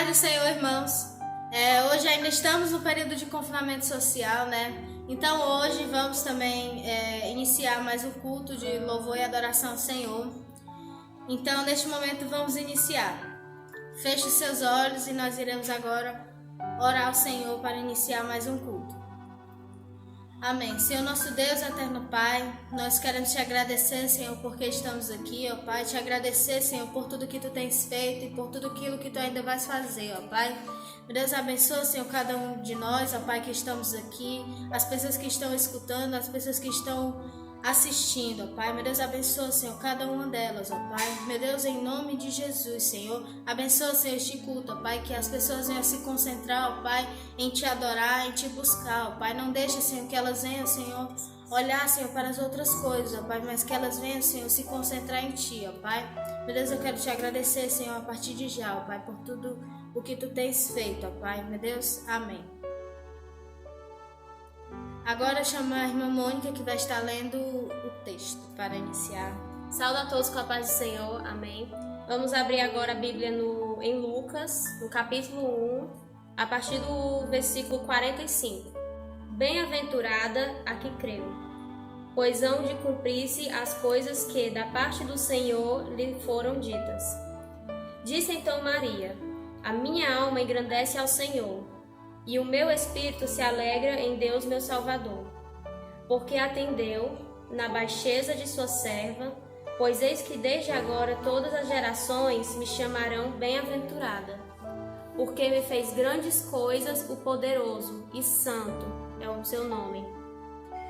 do Senhor, irmãos. Hoje ainda estamos no período de confinamento social, né? Então hoje vamos também iniciar mais um culto de louvor e adoração ao Senhor. Então neste momento vamos iniciar. Feche os seus olhos e nós iremos agora orar ao Senhor para iniciar mais um culto. Amém. Senhor nosso Deus, eterno Pai, nós queremos te agradecer, Senhor, porque estamos aqui, ó Pai. Te agradecer, Senhor, por tudo que tu tens feito e por tudo aquilo que tu ainda vais fazer, ó Pai. Meu Deus, abençoa, Senhor, cada um de nós, ó Pai, que estamos aqui, as pessoas que estão escutando, as pessoas que estão assistindo, ó Pai. Meu Deus, abençoa, Senhor, cada uma delas, ó Pai. Meu Deus, em nome de Jesus, Senhor, abençoa, Senhor, este culto, ó Pai, que as pessoas venham se concentrar, ó Pai, em te adorar, em te buscar, ó Pai. Não deixe, Senhor, que elas venham, Senhor, olhar, Senhor, para as outras coisas, ó Pai, mas que elas venham, Senhor, se concentrar em Ti, ó Pai. Meu Deus, eu quero te agradecer, Senhor, a partir de já, ó Pai, por tudo o que Tu tens feito, ó Pai. Meu Deus, amém. Agora chamo a irmã Mônica, que vai estar lendo o texto para iniciar. Saúde a todos com a paz do Senhor, amém. Vamos abrir agora a Bíblia em Lucas, no capítulo 1, a partir do versículo 45. Bem-aventurada a que creu, pois hão de cumprir-se as coisas que da parte do Senhor lhe foram ditas. Disse então Maria: a minha alma engrandece ao Senhor, e o meu espírito se alegra em Deus meu Salvador, porque atendeu na baixeza de sua serva, pois eis que desde agora todas as gerações me chamarão bem-aventurada, porque me fez grandes coisas o poderoso, e santo é o seu nome.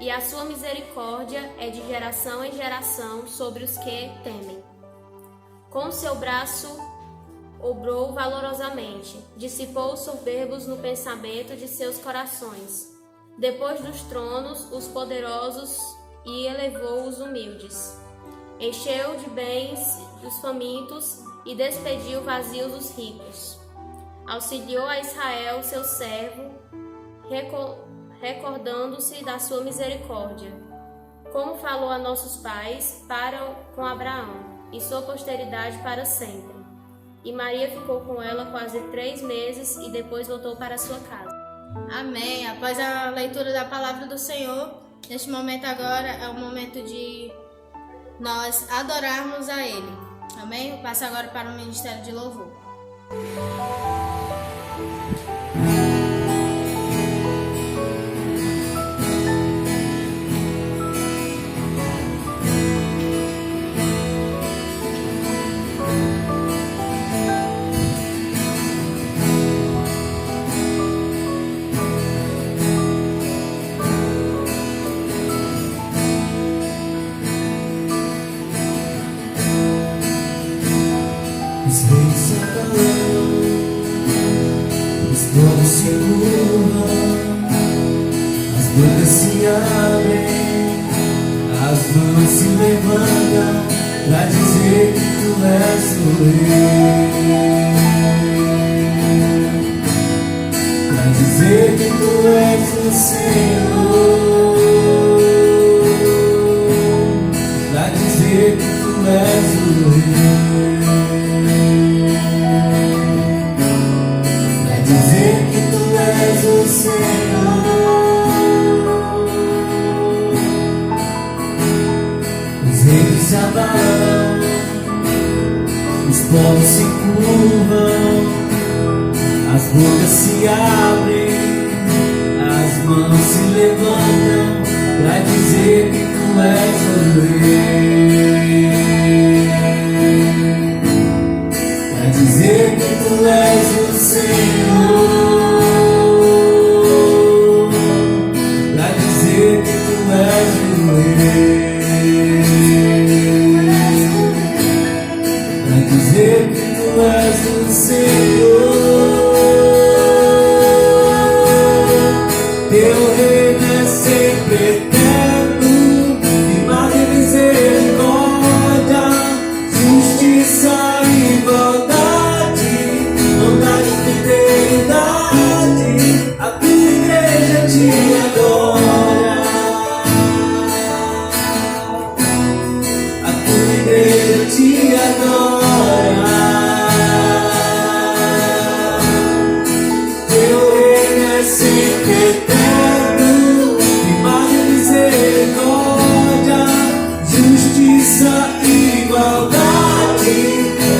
E a sua misericórdia é de geração em geração sobre os que temem. Com seu braço obrou valorosamente, dissipou os soberbos no pensamento de seus corações. Depois dos tronos, os poderosos, e elevou os humildes. Encheu de bens os famintos e despediu vazios os ricos. Auxiliou a Israel, seu servo, recordando-se da sua misericórdia, como falou a nossos pais com Abraão, e sua posteridade para sempre. E Maria ficou com ela quase 3 meses e depois voltou para sua casa. Amém. Após a leitura da palavra do Senhor, neste momento agora é o momento de nós adorarmos a Ele. Amém? Eu passo agora para o Ministério de Louvor. Os reis se acalam, os tronos se curvam, as bocas se abrem, as mãos se levantam pra dizer que tu és o rei, pra dizer que tu és o Senhor, pra dizer que tu és o rei. O Senhor, os reinos se abalam, os povos se curvam, as bocas se abrem, as mãos se levantam pra dizer que tu és o rei, pra dizer que tu és o Senhor. Pra dizer que tu és o Senhor, teu reino é sempre eterno, firmado em misericórdia, justiça e igualdade, bondade e fidelidade, a tua igreja te adora.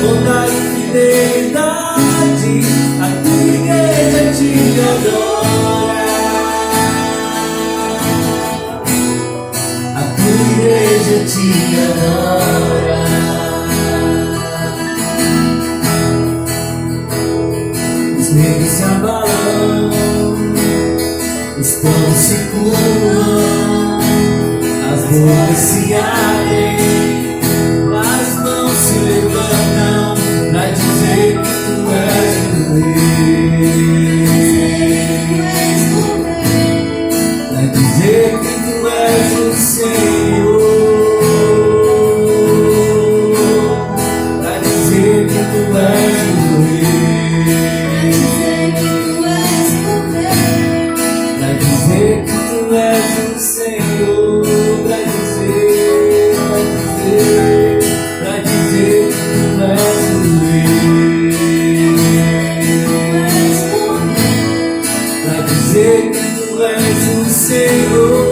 bondade e fidelidade, a tua igreja te adora. A tua igreja te adora. Os negros se abalam, os pães se curvam, as bocas se abrem, as mãos se levantam pra dizer que tu és o rei, pra dizer que tu és o Senhor, pra dizer que tu és o rei, pra dizer que tu és o Senhor, pra dizer que tu és o rei, pra dizer que tu és o Senhor.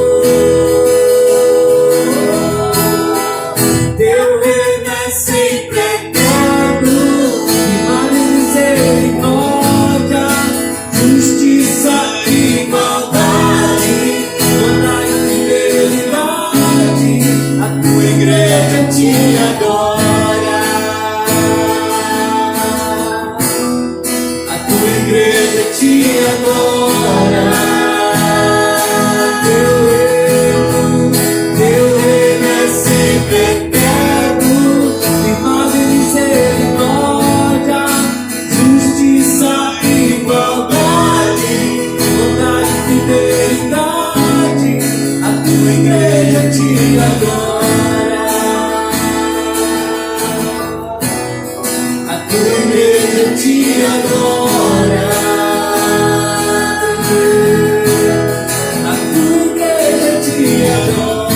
Teu reino é sempre eterno, de misericórdia, justiça e igualdade, bondade e fidelidade, a tua igreja te adora. A tua igreja te adora. Teu reino é sempre eterno, de misericórdia, justiça e igualdade, bondade e fidelidade, a tua igreja te adora. A tua igreja te adora. A tua igreja te adora.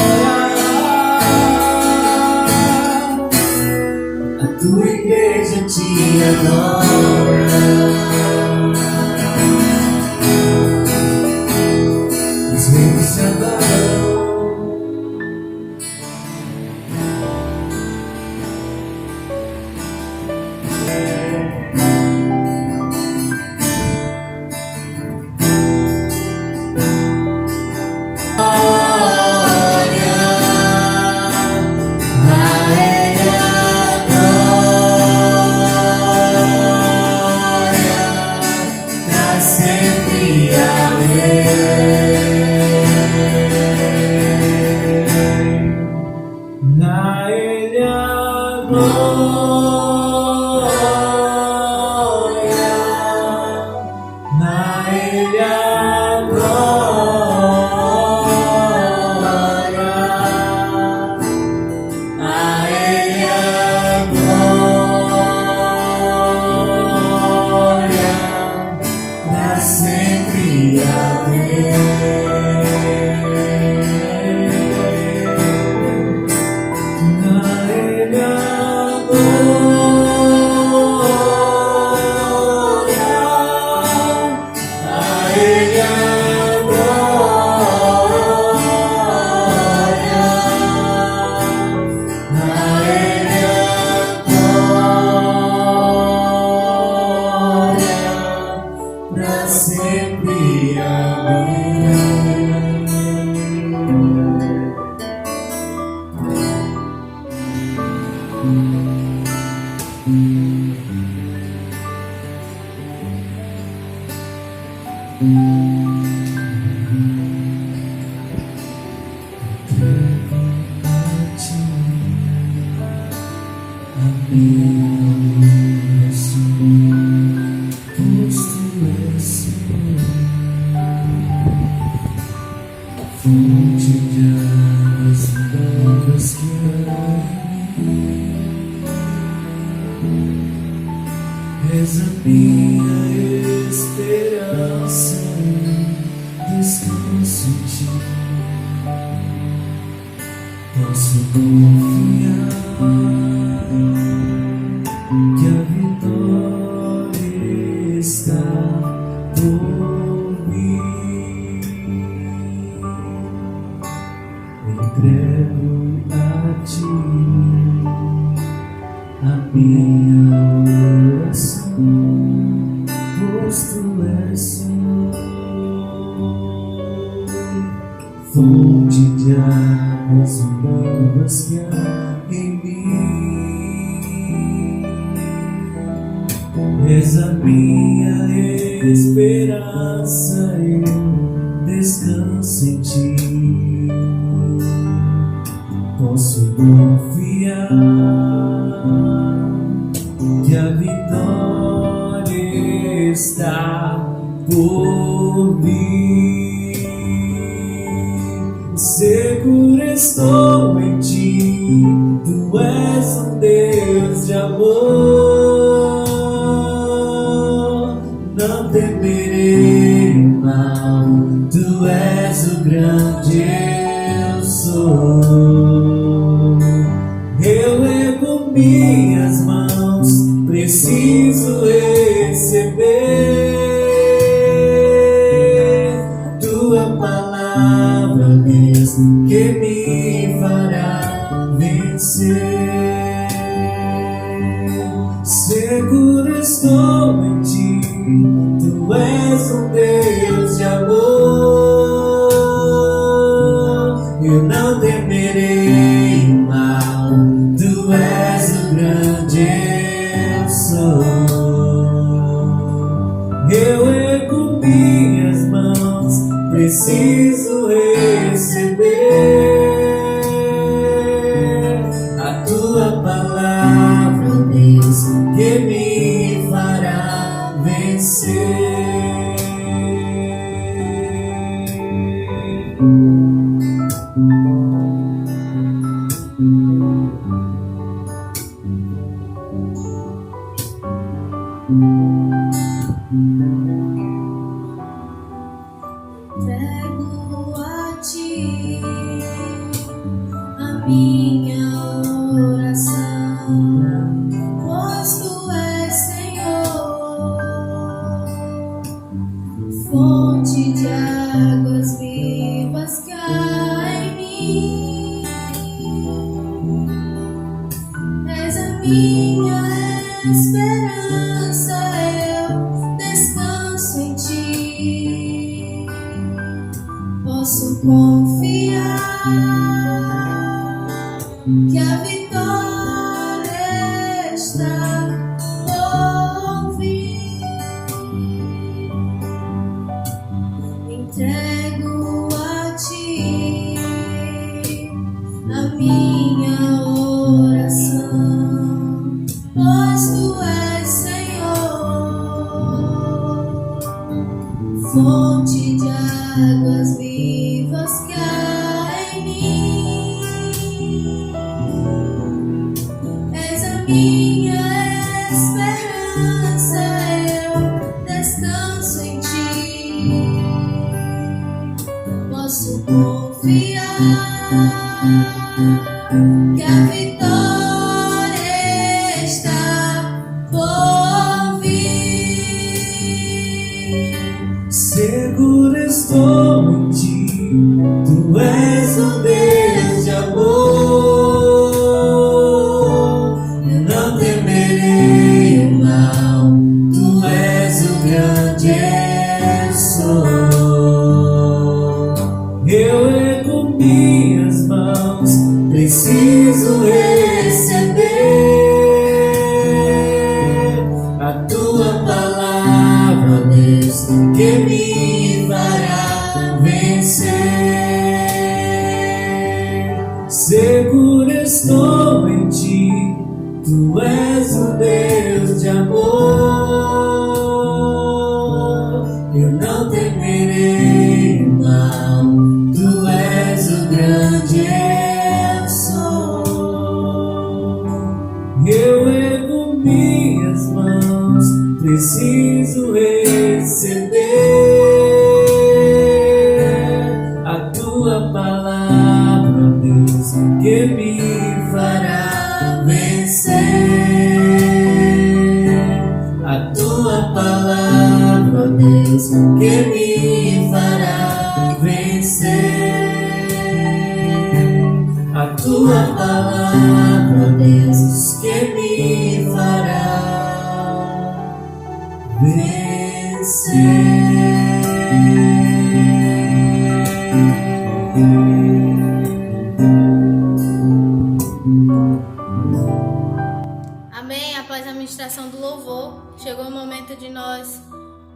A tua igreja te adora. Os reis se adoram. Na ele a glória, na ele a glória, a ele a glória, dá sempre a Deus. Sempre fonte de águas vivas que és a minha esperança, descanso em ti, posso confiar que a vitória está por mim. Entrego a ti a minha oração, pois tu és, Senhor, fonte de águas vivas que há em mim. És a minha esperança, eu descanso em ti. Posso confiar que a vitória está por vir. Seguro estou em ti, tu és um Deus de amor. Não temerei o mal, tu és o grande eu sou. Eu ergo minhas mãos, preciso receber tua palavra, Deus, que me fará vencer. Seguro estou em ti, tu és um Deus de amor. Eu não temerei o mal, tu és o grande eu sou. Eu ergo minhas mãos, preciso receber a tua palavra, Deus, que me fará vencer. Entrego a ti a minha oração, pois tu és, Senhor, fonte de águas vivas que há em mim. És a minha esperança, eu descanso em ti. Posso confiar que a vitória está por vir. Entrego a ti a minha oração, pois tu és, Senhor, fonte de águas vivas que há em mim. És a minha esperança, eu descanso em ti. Posso confiar que a vitória está por vir. Seguro estou em ti, tu és um Deus de amor. Eu não temerei o mal, tu és o grande eu sou. Eu ergo minhas mãos, preciso receber a tua palavra, Deus, que me fará vencer. Seguro estou em ti, tu és o Deus de amor. Eu não temerei o mal, tu és o grande eu sou. Eu ergo minhas mãos, preciso receber a tua palavra, Deus, que me fará vencer. A tua palavra, Deus, que me fará vencer. A tua palavra, Deus, que me fará Amém. Após a ministração do louvor, chegou o momento de nós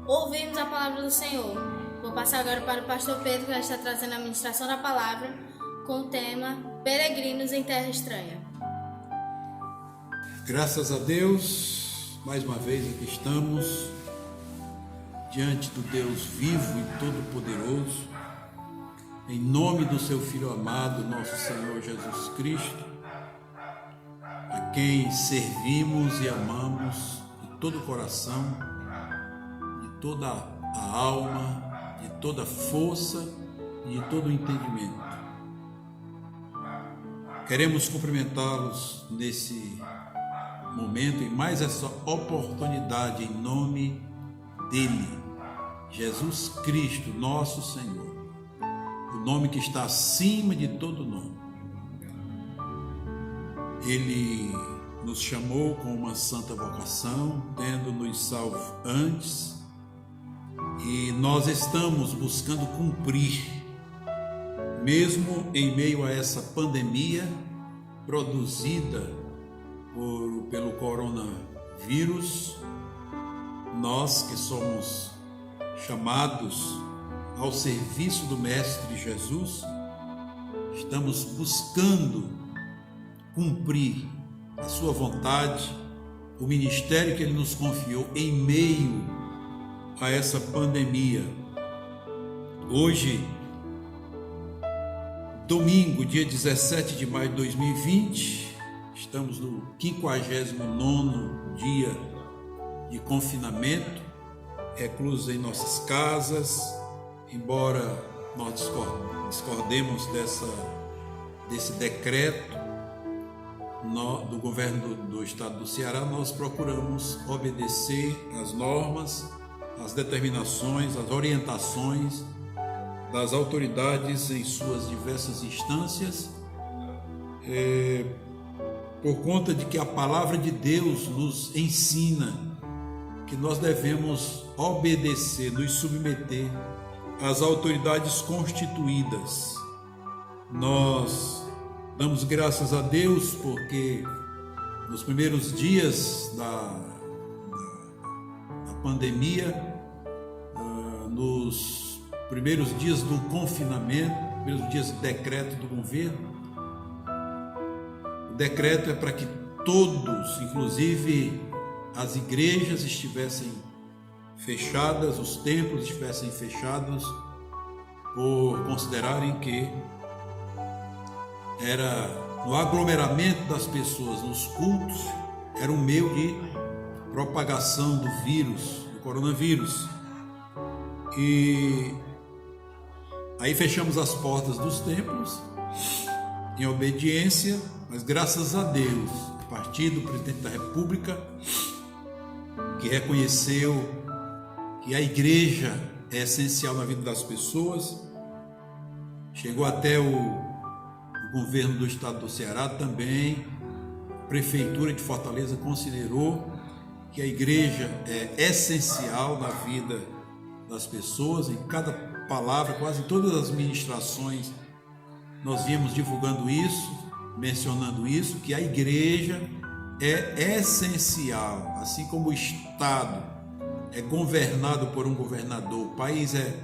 ouvirmos a palavra do Senhor. Vou passar agora para o pastor Pedro, que vai estar trazendo a ministração da palavra com o tema Peregrinos em Terra Estranha. Graças a Deus, mais uma vez aqui estamos diante do Deus vivo e todo-poderoso, em nome do seu Filho amado, nosso Senhor Jesus Cristo, a quem servimos e amamos de todo o coração, de toda a alma, de toda a força e de todo o entendimento. Queremos cumprimentá-los nesse momento e mais essa oportunidade em nome dele, Jesus Cristo, nosso Senhor, o nome que está acima de todo nome. Ele nos chamou com uma santa vocação, tendo nos salvo antes, e nós estamos buscando cumprir, mesmo em meio a essa pandemia produzida pelo coronavírus. Nós que somos chamados ao serviço do Mestre Jesus, estamos buscando cumprir a sua vontade, o ministério que Ele nos confiou em meio a essa pandemia. Hoje, domingo, dia 17 de maio de 2020, estamos no 59º dia de confinamento, reclusos em nossas casas, embora nós discordemos desse decreto do governo do estado do Ceará, nós procuramos obedecer às normas, às determinações, às orientações das autoridades em suas diversas instâncias, por conta de que a palavra de Deus nos ensina que nós devemos obedecer, nos submeter às autoridades constituídas. Nós damos graças a Deus porque nos primeiros dias da pandemia, nos primeiros dias do confinamento, primeiros dias do decreto do governo, o decreto é para que todos, inclusive as igrejas, estivessem fechadas, os templos estivessem fechados, por considerarem que era no aglomeramento das pessoas nos cultos, era um meio de propagação do vírus, do coronavírus. E aí fechamos as portas dos templos em obediência, mas graças a Deus, a partir do presidente da República, que reconheceu que a igreja é essencial na vida das pessoas, chegou até o governo do estado do Ceará também, a prefeitura de Fortaleza considerou que a igreja é essencial na vida das pessoas. Em cada palavra, quase em todas as ministrações, nós viemos divulgando isso, mencionando isso, que a igreja é essencial, assim como o estado é governado por um governador, o país é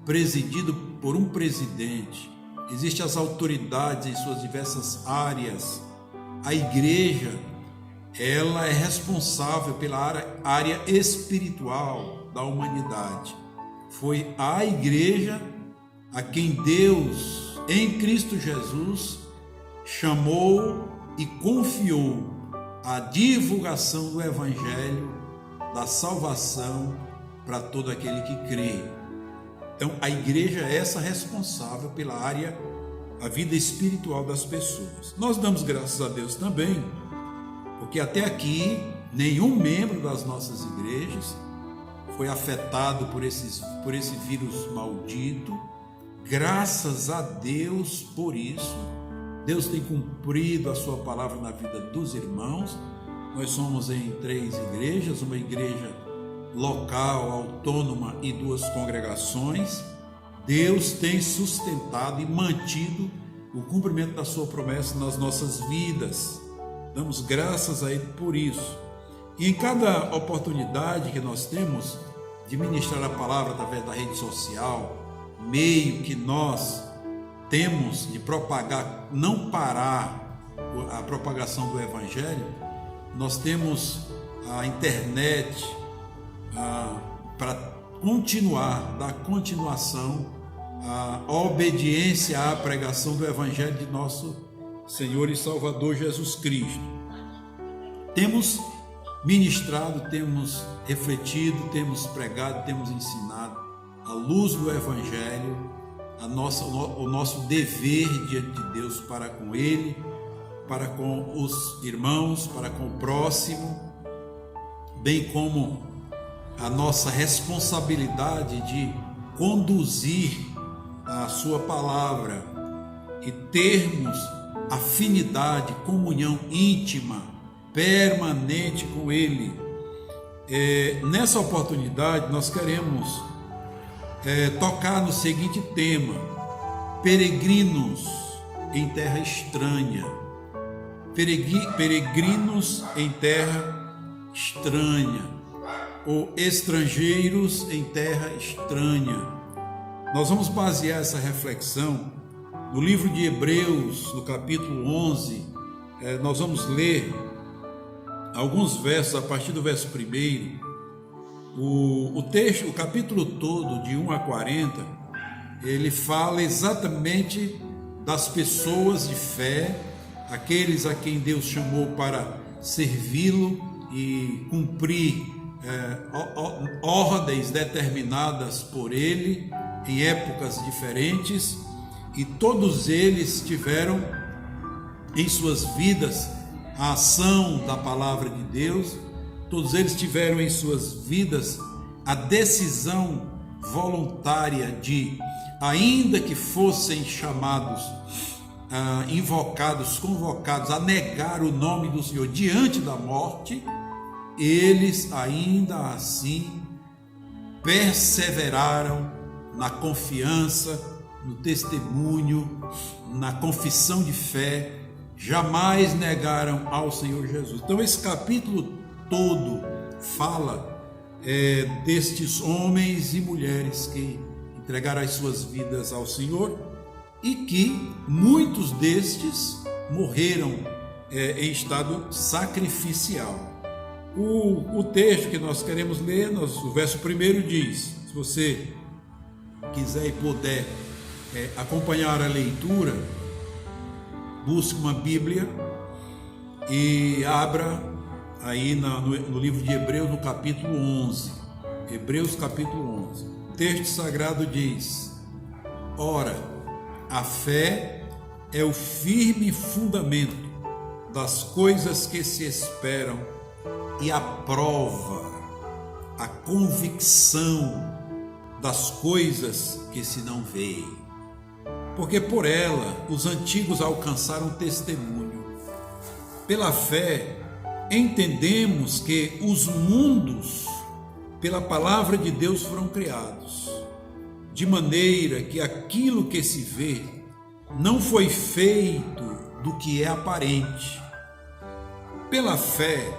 presidido por um presidente, existem as autoridades em suas diversas áreas. A igreja, ela é responsável pela área espiritual da humanidade. Foi a igreja a quem Deus, em Cristo Jesus, chamou e confiou a divulgação do Evangelho, da salvação para todo aquele que crê. Então, a igreja é essa responsável pela área, a vida espiritual das pessoas. Nós damos graças a Deus também, porque até aqui, nenhum membro das nossas igrejas foi afetado por esse vírus maldito. Graças a Deus por isso. Deus tem cumprido a sua palavra na vida dos irmãos. Nós somos em 3 igrejas, uma igreja local, autônoma e 2 congregações. Deus tem sustentado e mantido o cumprimento da sua promessa nas nossas vidas. Damos graças a Ele por isso. E em cada oportunidade que nós temos de ministrar a palavra através da rede social, meio que nós temos de propagar, não parar a propagação do Evangelho, nós temos a internet para continuar, dar continuação à obediência à pregação do Evangelho de nosso Senhor e Salvador Jesus Cristo. Temos ministrado, temos refletido, temos pregado, temos ensinado à luz do Evangelho, o nosso dever diante de Deus para com Ele, para com os irmãos, para com o próximo, bem como a nossa responsabilidade de conduzir a sua palavra e termos afinidade, comunhão íntima, permanente com Ele. Nessa oportunidade nós queremos tocar no seguinte tema: peregrinos em terra estranha. Peregrinos em terra estranha, ou estrangeiros em terra estranha. Nós vamos basear essa reflexão no livro de Hebreus, no capítulo 11. Nós vamos ler alguns versos a partir do verso 1. O texto, o capítulo todo, de 1 a 40, ele fala exatamente das pessoas de fé, aqueles a quem Deus chamou para servi-lo e cumprir ordens determinadas por Ele em épocas diferentes, e todos eles tiveram em suas vidas a ação da palavra de Deus. Todos eles tiveram em suas vidas a decisão voluntária de, ainda que fossem chamados, invocados, convocados a negar o nome do Senhor diante da morte, eles ainda assim perseveraram na confiança, no testemunho, na confissão de fé, jamais negaram ao Senhor Jesus. Então esse capítulo todo fala destes homens e mulheres que entregaram as suas vidas ao Senhor e que muitos destes morreram em estado sacrificial. O texto que nós queremos ler, o verso 1 diz, se você quiser e puder acompanhar a leitura, busque uma Bíblia e abra aí no livro de Hebreus, no capítulo 11. Hebreus capítulo 11. O texto sagrado diz: ora, a fé é o firme fundamento das coisas que se esperam e a prova, a convicção das coisas que se não veem. Porque por ela os antigos alcançaram testemunho. Pela fé entendemos que os mundos pela palavra de Deus foram criados, de maneira que aquilo que se vê não foi feito do que é aparente. Pela fé,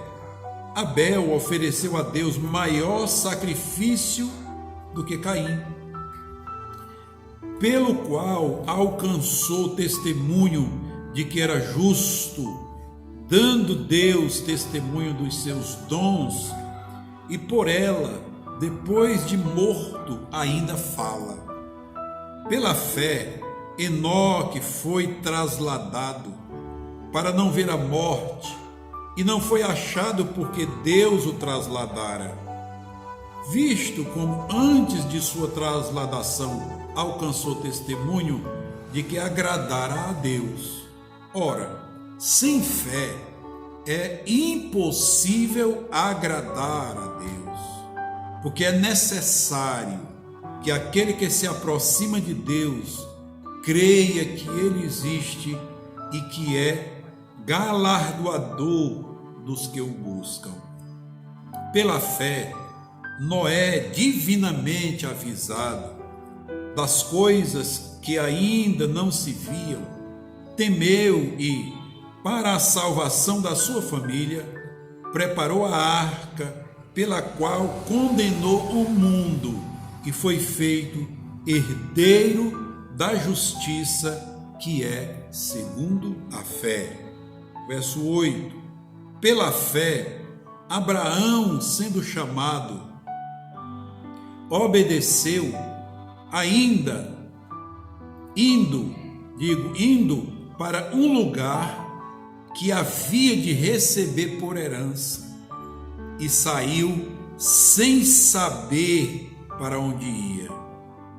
Abel ofereceu a Deus maior sacrifício do que Caim, pelo qual alcançou testemunho de que era justo, dando Deus testemunho dos seus dons, e por ela, depois de morto, ainda fala. Pela fé, Enoque foi trasladado para não ver a morte, e não foi achado porque Deus o trasladara, visto como antes de sua trasladação alcançou testemunho de que agradara a Deus. Ora, sem fé é impossível agradar a Deus, porque é necessário que aquele que se aproxima de Deus creia que Ele existe e que é galardoador dos que o buscam. Pela fé, Noé, divinamente avisado das coisas que ainda não se viam, temeu e, para a salvação da sua família, preparou a arca pela qual condenou o mundo e foi feito herdeiro da justiça, que é segundo a fé. Verso 8. Pela fé, Abraão, sendo chamado, obedeceu, ainda indo para um lugar que havia de receber por herança, e saiu sem saber para onde ia.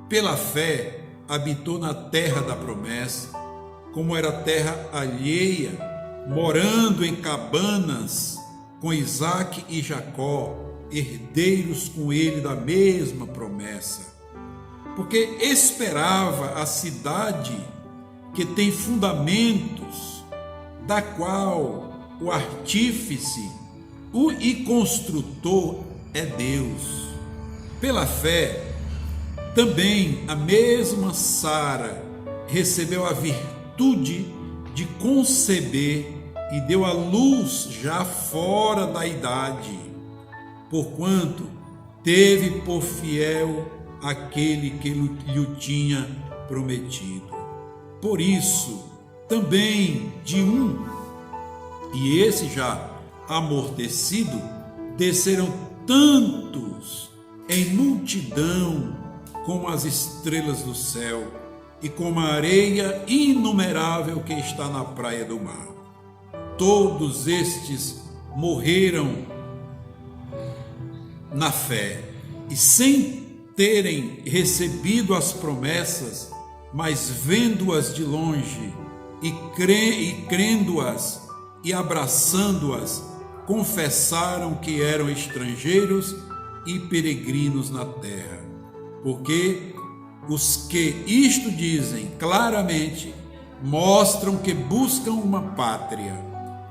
Pela fé, habitou na terra da promessa, como era terra alheia, morando em cabanas com Isaque e Jacó, herdeiros com ele da mesma promessa, porque esperava a cidade que tem fundamentos, da qual o artífice e construtor é Deus. Pela fé, também a mesma Sara recebeu a virtude de conceber e deu à luz já fora da idade, porquanto teve por fiel aquele que lhe tinha prometido. Por isso, também de um, e esse já amortecido, desceram tantos em multidão como as estrelas do céu e como a areia inumerável que está na praia do mar. Todos estes morreram na fé e sem terem recebido as promessas, mas vendo-as de longe e crendo-as e abraçando-as, confessaram que eram estrangeiros e peregrinos na terra. Porque os que isto dizem claramente mostram que buscam uma pátria,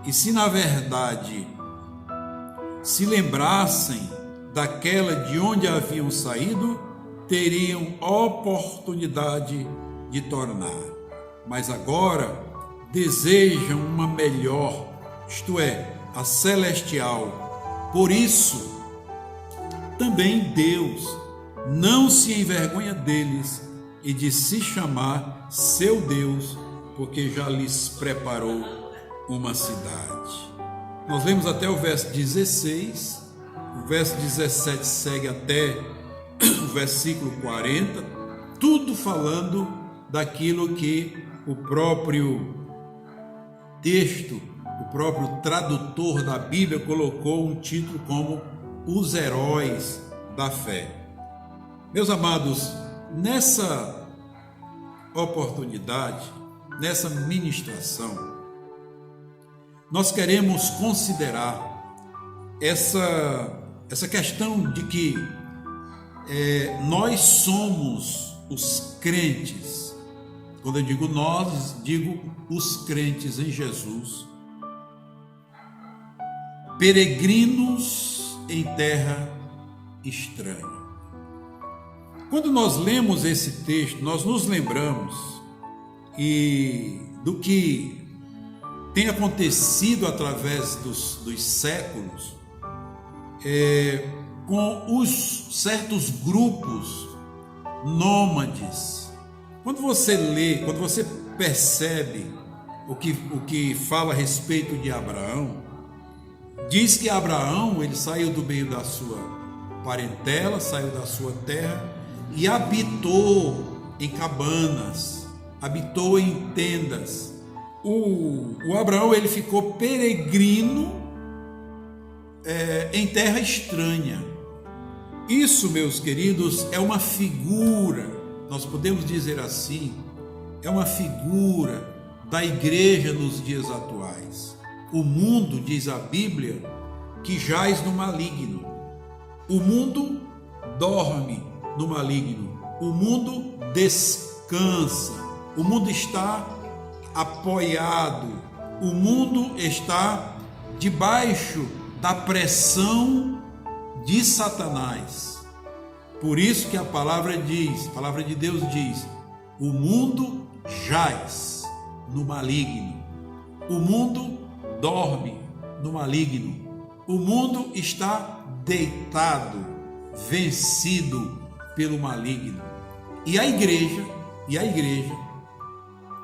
e se na verdade se lembrassem daquela de onde haviam saído, teriam oportunidade de tornar. Mas agora desejam uma melhor, isto é, a celestial. Por isso, também Deus não se envergonha deles e de se chamar seu Deus, porque já lhes preparou uma cidade. Nós lemos até o verso 16, o verso 17 segue até o versículo 40, tudo falando daquilo que o próprio texto, o próprio tradutor da Bíblia colocou um título como Os Heróis da Fé. Meus amados, nessa oportunidade, nessa ministração, nós queremos considerar essa questão de que nós somos os crentes. Quando eu digo nós, digo os crentes em Jesus, peregrinos em terra estranha. Quando nós lemos esse texto, nós nos lembramos do que tem acontecido através dos séculos com os certos grupos nômades. Quando você lê, quando você percebe o que fala a respeito de Abraão, diz que Abraão, ele saiu do meio da sua parentela, saiu da sua terra e habitou em cabanas, habitou em tendas. O Abraão, ele ficou peregrino em terra estranha. Isso, meus queridos, é uma figura, nós podemos dizer assim, é uma figura da igreja nos dias atuais. O mundo, diz a Bíblia, que jaz no maligno. O mundo dorme no maligno. O mundo descansa. O mundo está apoiado, o mundo está debaixo da pressão de Satanás. Por isso que a palavra de Deus diz: o mundo jaz no maligno, o mundo dorme no maligno, o mundo está deitado, vencido pelo maligno. E a igreja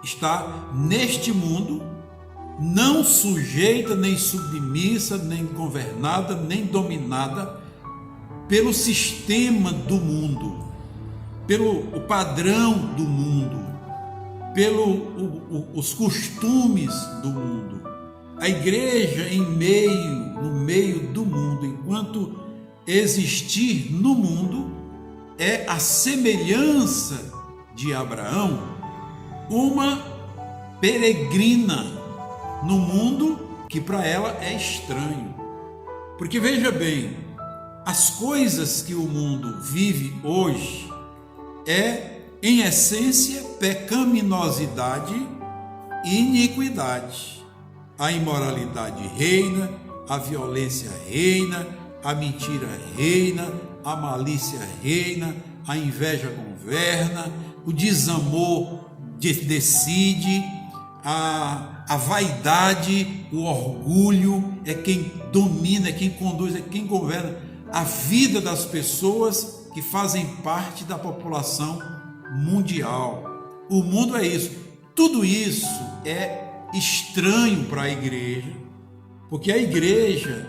está neste mundo, não sujeita, nem submissa, nem governada, nem dominada pelo sistema do mundo, pelo o padrão do mundo, pelos costumes do mundo. A igreja no meio do mundo, enquanto existir no mundo, é a semelhança de Abraão, uma peregrina no mundo que para ela é estranho. Porque veja bem, as coisas que o mundo vive hoje é, em essência, pecaminosidade e iniquidade. A imoralidade reina, a violência reina, a mentira reina, a malícia reina, a inveja governa, o desamor decide, a vaidade, o orgulho é quem domina, é quem conduz, é quem governa a vida das pessoas que fazem parte da população mundial. O mundo é isso. Tudo isso é estranho para a igreja, porque a igreja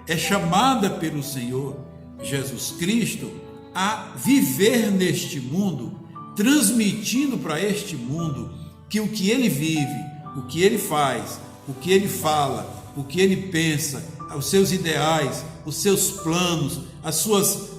é chamada pelo Senhor Jesus Cristo a viver neste mundo, transmitindo para este mundo que o que ele vive, o que ele faz, o que ele fala, o que ele pensa, os seus ideais, os seus planos,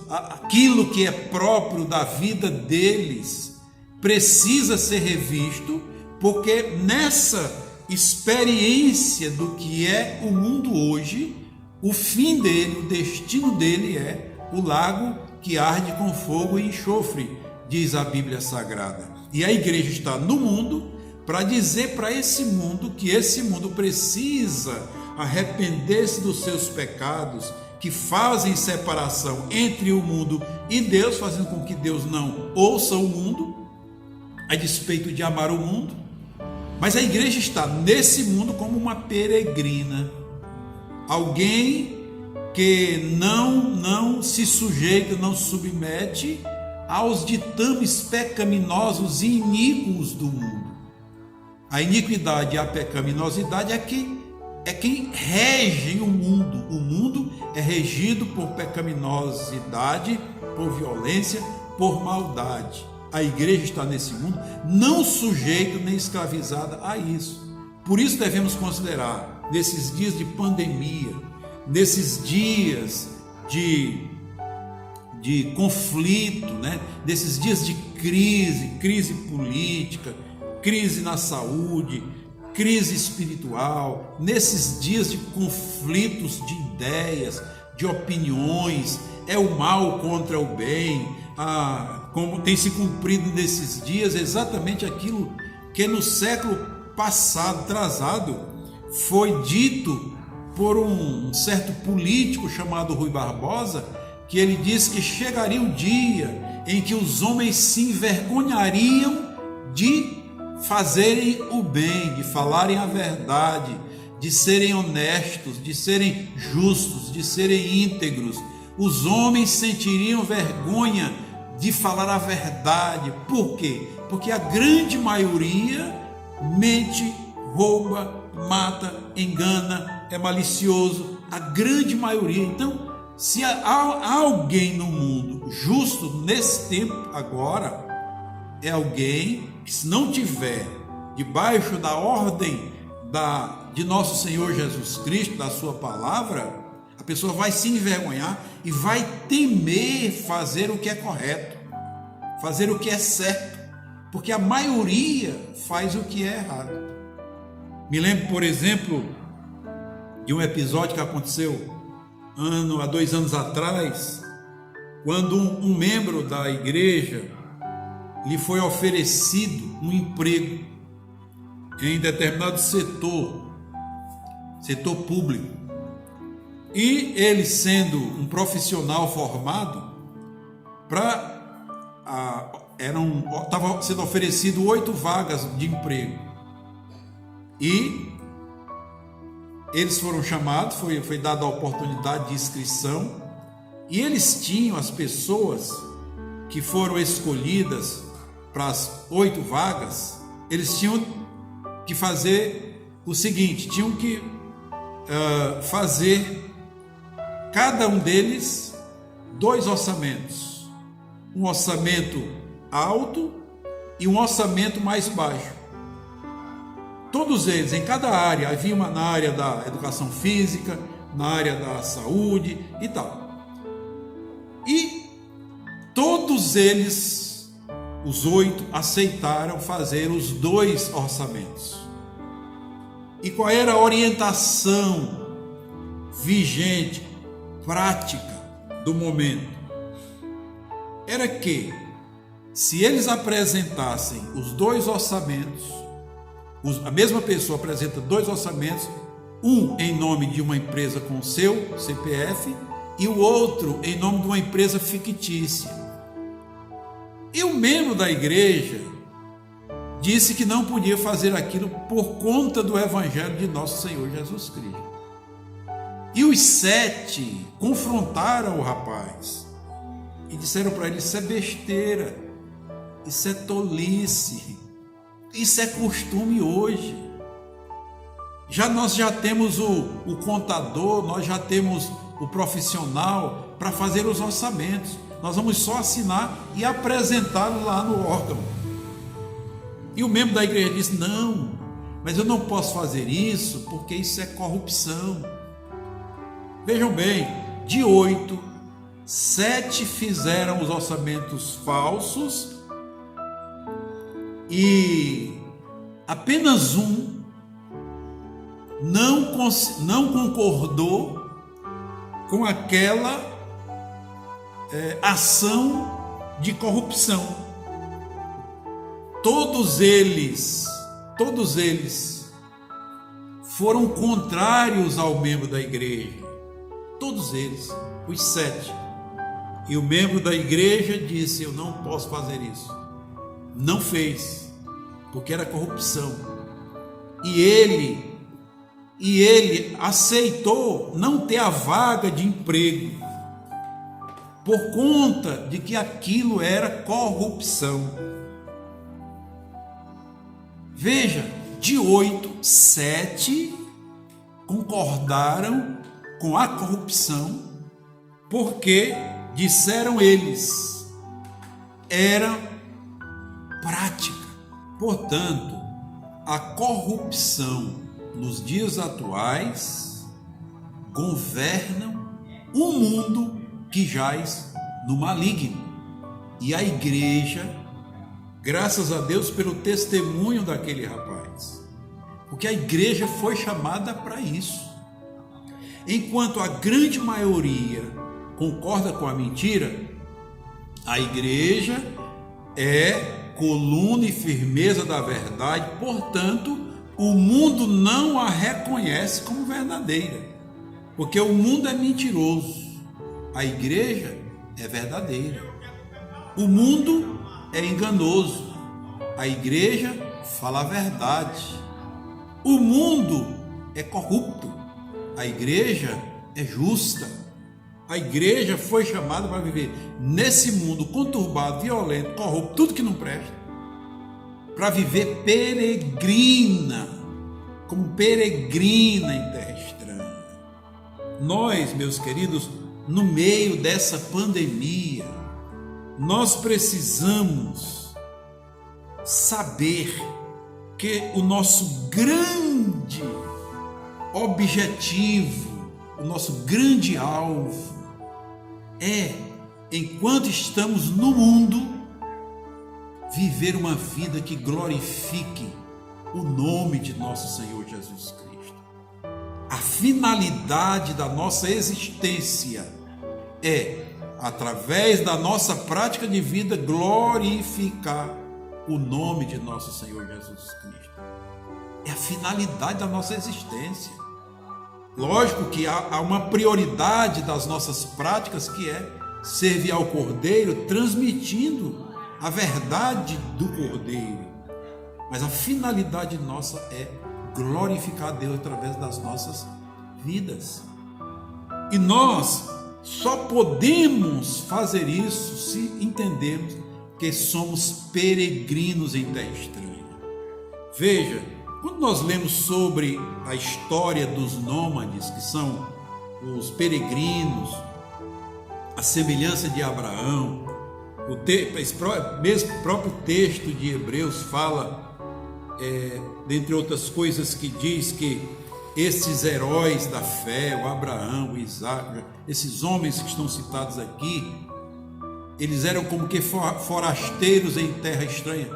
aquilo que é próprio da vida deles, precisa ser revisto, porque nessa experiência do que é o mundo hoje, o fim dele, o destino dele é o lago que arde com fogo e enxofre, diz a Bíblia Sagrada. E a igreja está no mundo para dizer para esse mundo que esse mundo precisa arrepender-se dos seus pecados, que fazem separação entre o mundo e Deus, fazendo com que Deus não ouça o mundo, a despeito de amar o mundo. Mas a igreja está nesse mundo como uma peregrina, alguém que não se sujeita, não se submete aos ditames pecaminosos e iníquos do mundo. A iniquidade e a pecaminosidade é quem rege o mundo. O mundo é regido por pecaminosidade, por violência, por maldade. A igreja está nesse mundo não sujeita nem escravizada a isso. Por isso devemos considerar, nesses dias de pandemia, nesses dias de conflito, nesses dias de crise política, crise na saúde, crise espiritual, nesses dias de conflitos de ideias, de opiniões, é o mal contra o bem, como tem se cumprido nesses dias exatamente aquilo que no século passado, atrasado, foi dito por um certo político chamado Rui Barbosa, que ele disse que chegaria o dia em que os homens se envergonhariam de fazerem o bem, de falarem a verdade, de serem honestos, de serem justos, de serem íntegros. Os homens sentiriam vergonha de falar a verdade. Por quê? Porque a grande maioria mente, rouba, mata, engana, é malicioso. A grande maioria. Então, se há alguém no mundo justo nesse tempo agora, é alguém que, se não tiver debaixo da ordem de nosso Senhor Jesus Cristo, da sua palavra, a pessoa vai se envergonhar e vai temer fazer o que é correto, fazer o que é certo, porque a maioria faz o que é errado. Me lembro, por exemplo, de um episódio que aconteceu há 2 anos atrás, quando um membro da igreja lhe foi oferecido um emprego em determinado setor público. E ele, sendo um profissional formado, estava sendo oferecido 8 vagas de emprego. E eles foram chamados, foi dada a oportunidade de inscrição, e eles tinham, as pessoas que foram escolhidas para as 8 vagas, eles tinham que fazer o seguinte: tinham que fazer, cada um deles, 2 orçamentos, um orçamento alto e um orçamento mais baixo. Todos eles, em cada área, havia uma na área da educação física, na área da saúde e tal. E todos eles, os 8, aceitaram fazer os 2 orçamentos. E qual era a orientação vigente, prática do momento? Era que, se eles apresentassem os 2 orçamentos, a mesma pessoa apresenta 2 orçamentos, um em nome de uma empresa com seu CPF e o outro em nome de uma empresa fictícia. E o membro da igreja disse que não podia fazer aquilo por conta do evangelho de nosso Senhor Jesus Cristo. E os 7 confrontaram o rapaz e disseram para ele: isso é besteira, isso é tolice, isso é costume hoje. Nós já temos o contador, nós já temos o profissional para fazer os orçamentos. Nós vamos só assinar e apresentá-lo lá no órgão. E o membro da igreja disse: não, mas eu não posso fazer isso porque isso é corrupção. Vejam bem, de 8, 7 fizeram os orçamentos falsos e apenas um não concordou com aquela ação de corrupção. Todos eles foram contrários ao membro da igreja. Todos eles, os 7. E o membro da igreja disse: eu não posso fazer isso. Não fez, porque era corrupção. E ele aceitou não ter a vaga de emprego por conta de que aquilo era corrupção. Veja, de 8, 7 concordaram com a corrupção, porque, disseram eles, era prática. Portanto, a corrupção nos dias atuais governam um mundo que jaz no maligno. E a igreja, graças a Deus pelo testemunho daquele rapaz, porque a igreja foi chamada para isso. Enquanto a grande maioria concorda com a mentira, a igreja é coluna e firmeza da verdade, portanto, o mundo não a reconhece como verdadeira, porque o mundo é mentiroso, a igreja é verdadeira. O mundo é enganoso, a igreja fala a verdade. O mundo é corrupto, a igreja é justa. A igreja foi chamada para viver nesse mundo conturbado, violento, corrupto, tudo que não presta, para viver peregrina, como peregrina em terra estranha. Nós, meus queridos, no meio dessa pandemia, nós precisamos saber que o nosso grande objetivo, o nosso grande alvo é, enquanto estamos no mundo, viver uma vida que glorifique o nome de nosso Senhor Jesus Cristo. A finalidade da nossa existência é, através da nossa prática de vida, glorificar o nome de nosso Senhor Jesus Cristo. é a finalidade da nossa existência. Lógico que há uma prioridade das nossas práticas, que é servir ao Cordeiro, transmitindo a verdade do Cordeiro. Mas a finalidade nossa é glorificar a Deus através das nossas vidas. E nós só podemos fazer isso se entendermos que somos peregrinos em terra estranha. Veja, quando nós lemos sobre a história dos nômades, que são os peregrinos, a semelhança de Abraão, esse próprio texto de Hebreus fala, dentre outras coisas, que diz que esses heróis da fé, o Abraão, o Isaac, esses homens que estão citados aqui, eles eram como que forasteiros em terra estranha,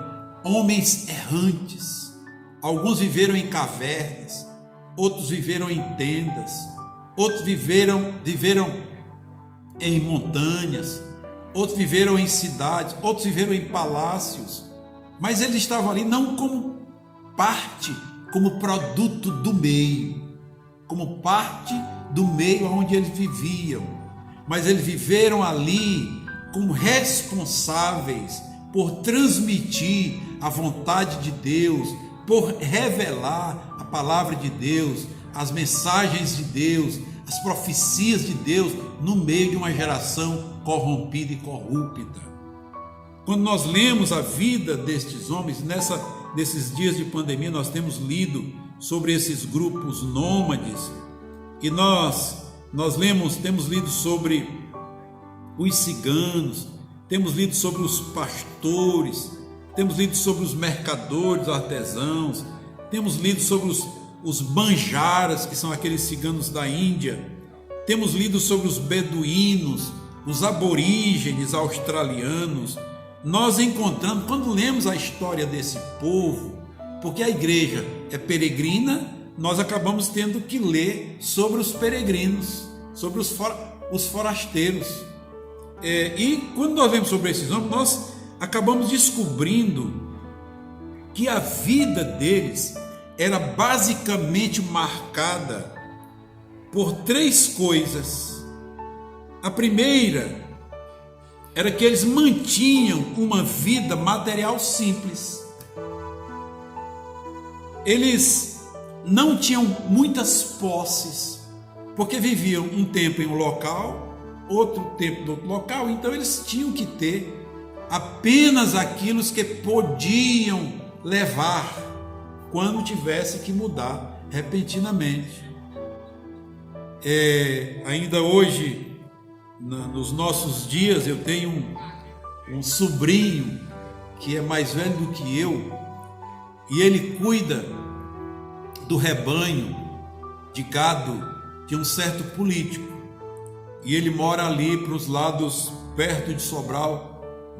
homens errantes. Alguns viveram em cavernas, outros viveram em tendas, outros viveram em montanhas, outros viveram em cidades, outros viveram em palácios. Mas eles estavam ali não como parte, como produto do meio, como parte do meio onde eles viviam, mas eles viveram ali como responsáveis por transmitir a vontade de Deus, por revelar a palavra de Deus, as mensagens de Deus, as profecias de Deus no meio de uma geração corrompida e corrupta. Quando nós lemos a vida destes homens, nesses dias de pandemia, nós temos lido sobre esses grupos nômades, e temos lido sobre os ciganos, temos lido sobre os pastores, temos lido sobre os mercadores, artesãos, temos lido sobre os banjaras, que são aqueles ciganos da Índia, temos lido sobre os beduínos, os aborígenes australianos. Nós encontramos, quando lemos a história desse povo, porque a igreja é peregrina, nós acabamos tendo que ler sobre os peregrinos, sobre os forasteiros. E quando nós lemos sobre esses homens, nós acabamos descobrindo que a vida deles era basicamente marcada por três coisas. A primeira era que eles mantinham uma vida material simples. Eles não tinham muitas posses, porque viviam um tempo em um local, outro tempo em outro local, então eles tinham que ter apenas aquilo que podiam levar quando tivesse que mudar repentinamente. Ainda hoje, nos nossos dias, eu tenho um sobrinho que é mais velho do que eu, e ele cuida do rebanho de gado de um certo político, e ele mora ali para os lados perto de Sobral,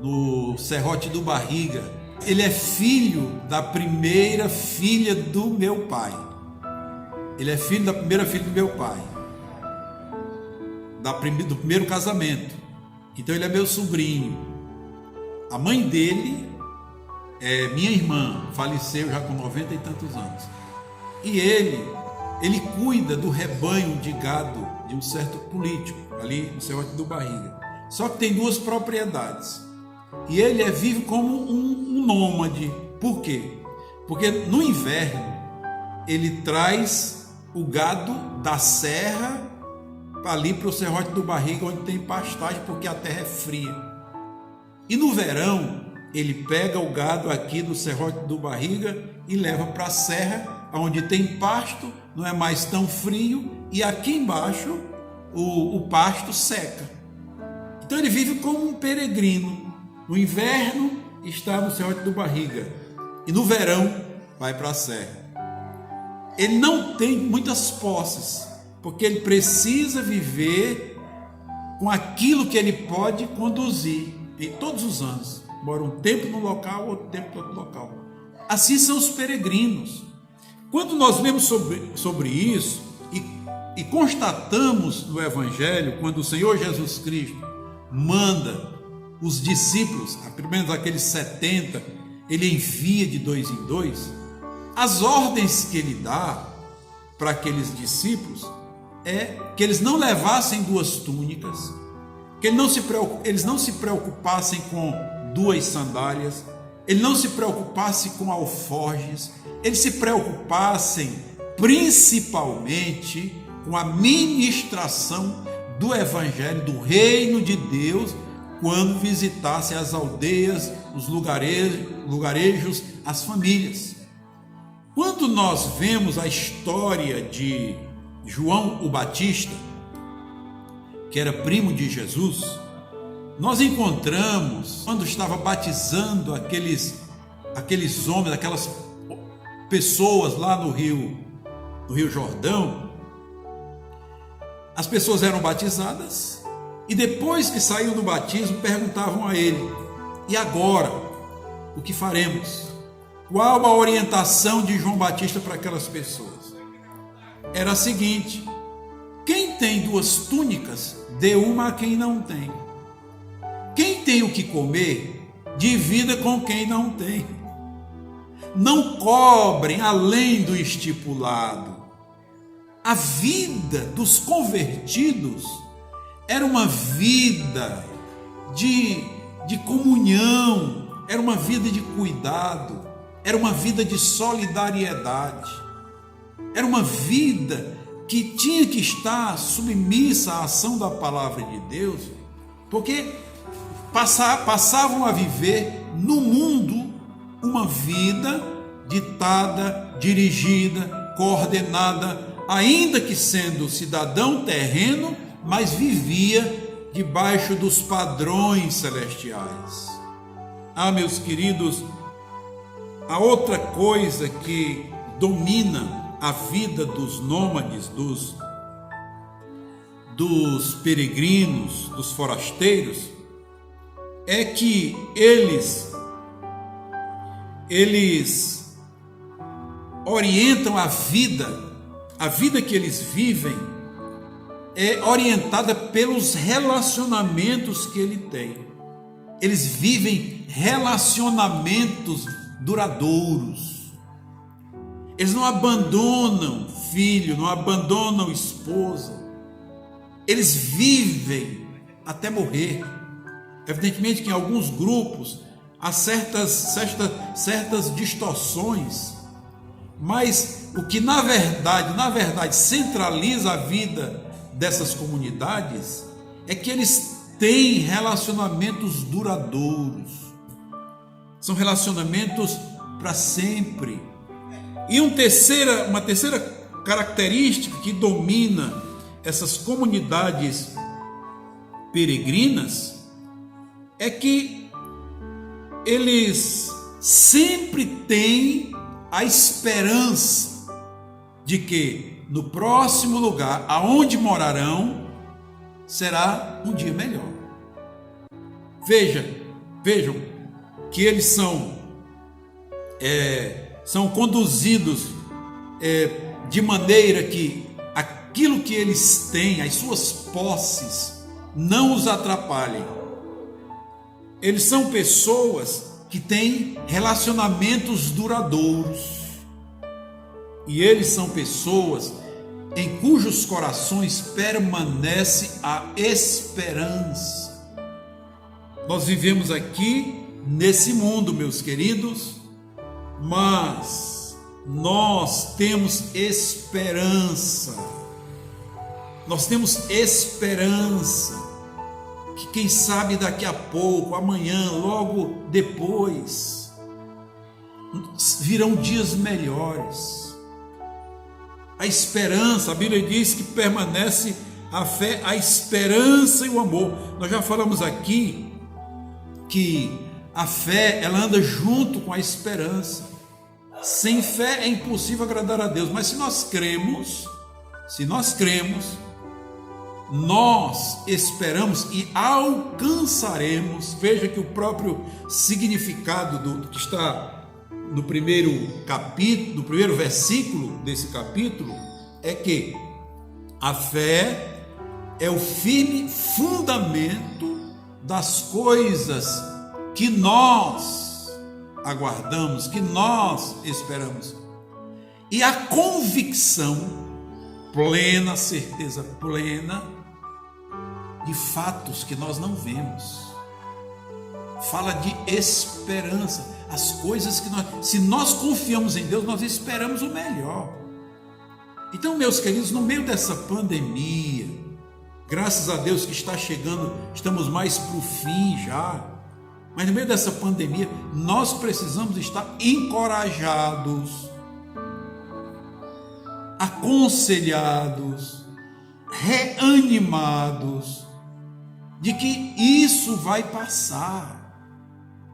no Serrote do Barriga. Ele é filho da primeira filha do meu pai. Ele é filho da primeira filha do meu pai, do primeiro casamento. Então ele é meu sobrinho. A mãe dele é minha irmã, faleceu já com 90 e tantos anos. E ele cuida do rebanho de gado de um certo político, ali no Serrote do Barriga. Só que tem duas propriedades. E ele vive como um nômade. Por quê? Porque no inverno ele traz o gado da serra ali para o Serrote do Barriga, onde tem pastagem, porque a terra é fria. E no verão ele pega o gado aqui do Serrote do Barriga e leva para a serra, onde tem pasto, não é mais tão frio, e aqui embaixo o pasto seca. Então ele vive como um peregrino. No inverno está no Serrote do Barriga e no verão vai para a serra. Ele não tem muitas posses, porque ele precisa viver com aquilo que ele pode conduzir em todos os anos. Mora um tempo no local, outro tempo no outro local. Assim são os peregrinos. Quando nós lemos sobre isso e constatamos no Evangelho, quando o Senhor Jesus Cristo manda os discípulos, pelo menos aqueles 70, ele envia de 2 em 2, as ordens que ele dá para aqueles discípulos é que eles não levassem 2 túnicas, que eles não se preocupassem com 2 sandálias, eles não se preocupassem com alforjes, eles se preocupassem principalmente com a ministração do Evangelho, do Reino de Deus, quando visitassem as aldeias, os lugarejos, as famílias. Quando nós vemos a história de João o Batista, que era primo de Jesus, nós encontramos, quando estava batizando aqueles homens, aquelas pessoas lá no Rio Jordão, as pessoas eram batizadas e depois que saíam do batismo perguntavam a ele: e agora? O que faremos? Qual a orientação de João Batista para aquelas pessoas? Era a seguinte: quem tem 2 túnicas, dê uma a quem não tem. Quem tem o que comer, divida com quem não tem. Não cobrem além do estipulado. A vida dos convertidos era uma vida de comunhão, era uma vida de cuidado, era uma vida de solidariedade, era uma vida que tinha que estar submissa à ação da palavra de Deus, porque passavam a viver no mundo uma vida ditada, dirigida, coordenada, ainda que sendo cidadão terreno, mas vivia debaixo dos padrões celestiais. Meus queridos, a outra coisa que domina a vida dos nômades, dos peregrinos, dos forasteiros, é que eles orientam a vida que eles vivem é orientada pelos relacionamentos que ele tem. Eles vivem relacionamentos duradouros. Eles não abandonam filho, não abandonam esposa. Eles vivem até morrer. Evidentemente que em alguns grupos há certas distorções, mas o que na verdade centraliza a vida dessas comunidades é que eles têm relacionamentos duradouros. São relacionamentos para sempre. E uma terceira característica que domina essas comunidades peregrinas é que eles sempre têm a esperança de que no próximo lugar aonde morarão será um dia melhor. Vejam que eles são conduzidos de maneira que aquilo que eles têm, as suas posses, não os atrapalhem. Eles são pessoas que têm relacionamentos duradouros. E eles são pessoas em cujos corações permanece a esperança. Nós vivemos aqui nesse mundo, meus queridos, mas nós temos esperança. Nós temos esperança que quem sabe daqui a pouco, amanhã, logo depois, virão dias melhores. A esperança, a Bíblia diz que permanece a fé, a esperança e o amor. Nós já falamos aqui que a fé, ela anda junto com a esperança. Sem fé é impossível agradar a Deus, mas se nós cremos, nós esperamos e alcançaremos. Veja que o próprio significado do que está no primeiro capítulo, no primeiro versículo desse capítulo, é que a fé é o firme fundamento das coisas que nós aguardamos, que nós esperamos. e a convicção plena, certeza plena de fatos que nós não vemos. Fala de esperança, as coisas que se nós confiamos em Deus, nós esperamos o melhor. Então, meus queridos, no meio dessa pandemia, graças a Deus que está chegando, estamos mais para o fim já, mas no meio dessa pandemia, nós precisamos estar encorajados, aconselhados, reanimados, de que isso vai passar.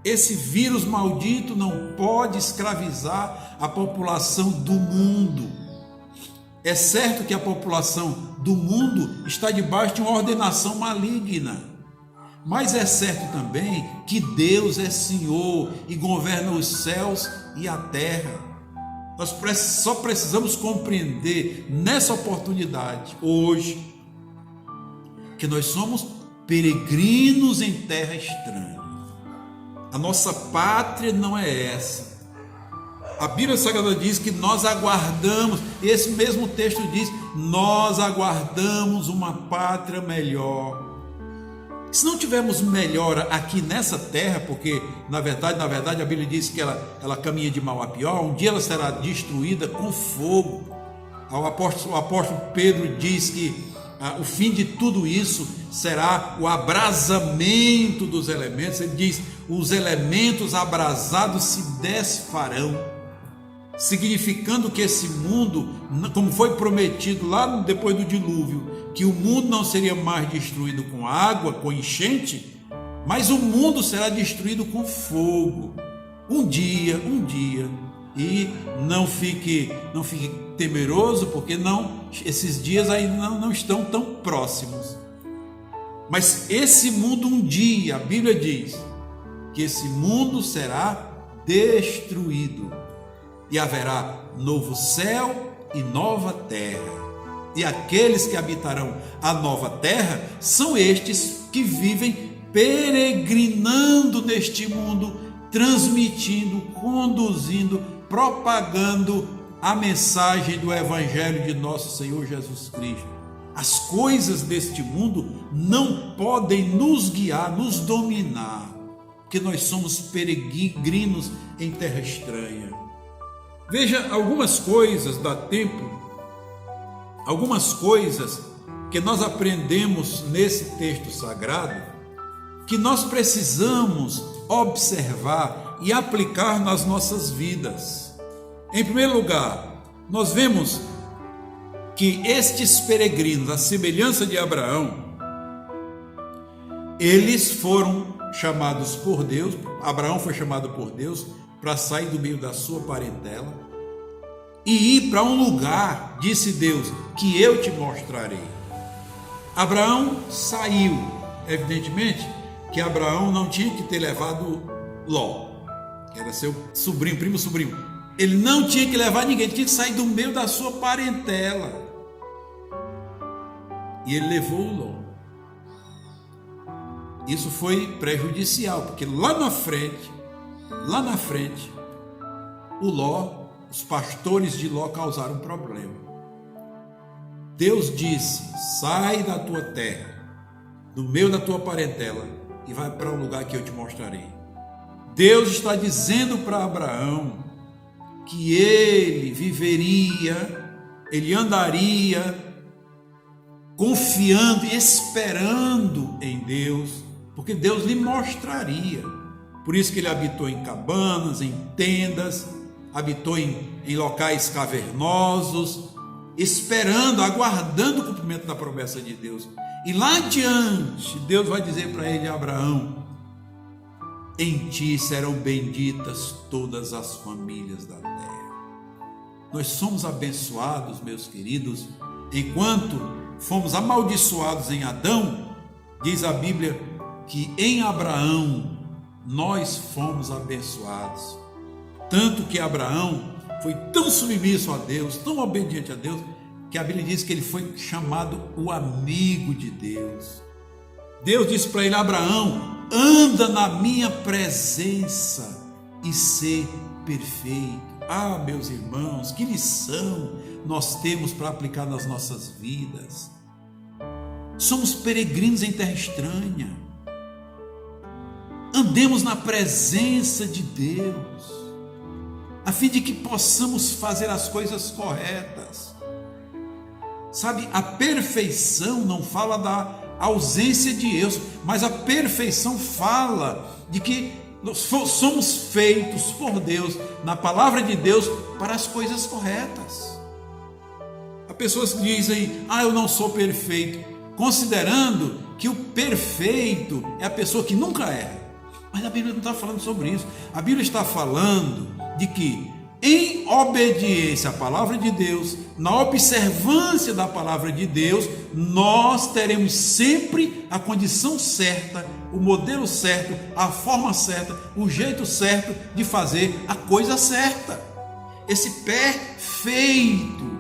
Esse vírus maldito não pode escravizar a população do mundo. É certo que a população do mundo está debaixo de uma ordenação maligna, mas é certo também que Deus é Senhor e governa os céus e a terra. Nós só precisamos compreender nessa oportunidade, hoje, que nós somos peregrinos em terra estranha. A nossa pátria não é essa. A Bíblia Sagrada diz que nós aguardamos, esse mesmo texto diz, nós aguardamos uma pátria melhor. Se não tivermos melhora aqui nessa terra, porque na verdade a Bíblia diz que ela caminha de mal a pior, um dia ela será destruída com fogo. O apóstolo Pedro diz que o fim de tudo isso será o abrasamento dos elementos. Ele diz, os elementos abrasados se desfarão, significando que esse mundo, como foi prometido lá depois do dilúvio, que o mundo não seria mais destruído com água, com enchente, mas o mundo será destruído com fogo, um dia, e não fique temeroso, porque esses dias ainda não estão tão próximos. Mas esse mundo um dia, a Bíblia diz, que esse mundo será destruído, e haverá novo céu e nova terra. E aqueles que habitarão a nova terra são estes que vivem peregrinando neste mundo, transmitindo, conduzindo, propagando a mensagem do Evangelho de nosso Senhor Jesus Cristo. As coisas deste mundo não podem nos guiar, nos dominar, porque nós somos peregrinos em terra estranha. Veja, algumas coisas dá tempo, algumas coisas que nós aprendemos nesse texto sagrado, que nós precisamos observar e aplicar nas nossas vidas. Em primeiro lugar, nós vemos que estes peregrinos, à semelhança de Abraão, eles foram chamados por Deus. Abraão foi chamado por Deus para sair do meio da sua parentela e ir para um lugar, disse Deus, que eu te mostrarei. Abraão saiu. Evidentemente que Abraão não tinha que ter levado Ló, que era seu sobrinho, primo sobrinho. Ele não tinha que levar ninguém, ele tinha que sair do meio da sua parentela. E ele levou o Ló. Isso foi prejudicial, porque lá na frente, o Ló, os pastores de Ló causaram um problema. Deus disse, sai da tua terra, do meio da tua parentela, e vai para um lugar que eu te mostrarei. Deus está dizendo para Abraão que ele viveria, ele andaria confiando e esperando em Deus, porque Deus lhe mostraria. Por isso que ele habitou em cabanas, em tendas, habitou em locais cavernosos, esperando, aguardando o cumprimento da promessa de Deus. E lá adiante, Deus vai dizer para ele, Abraão, em ti serão benditas todas as famílias da terra. Nós somos abençoados, meus queridos, enquanto fomos amaldiçoados em Adão, diz a Bíblia que em Abraão nós fomos abençoados. Tanto que Abraão foi tão submisso a Deus, tão obediente a Deus, que a Bíblia diz que ele foi chamado o amigo de Deus. Deus disse para ele, Abraão, anda na minha presença e ser perfeito. Ah, meus irmãos, que lição nós temos para aplicar nas nossas vidas. Somos peregrinos em terra estranha. Andemos na presença de Deus, a fim de que possamos fazer as coisas corretas. Sabe, a perfeição não fala da ausência de erros, mas a perfeição fala de que nós somos feitos por Deus, na palavra de Deus, para as coisas corretas. As pessoas dizem, eu não sou perfeito, considerando que o perfeito é a pessoa que nunca erra. Mas a Bíblia não está falando sobre isso. A Bíblia está falando de que, em obediência à palavra de Deus, na observância da palavra de Deus, nós teremos sempre a condição certa, o modelo certo, a forma certa, o jeito certo de fazer a coisa certa. Esse perfeito.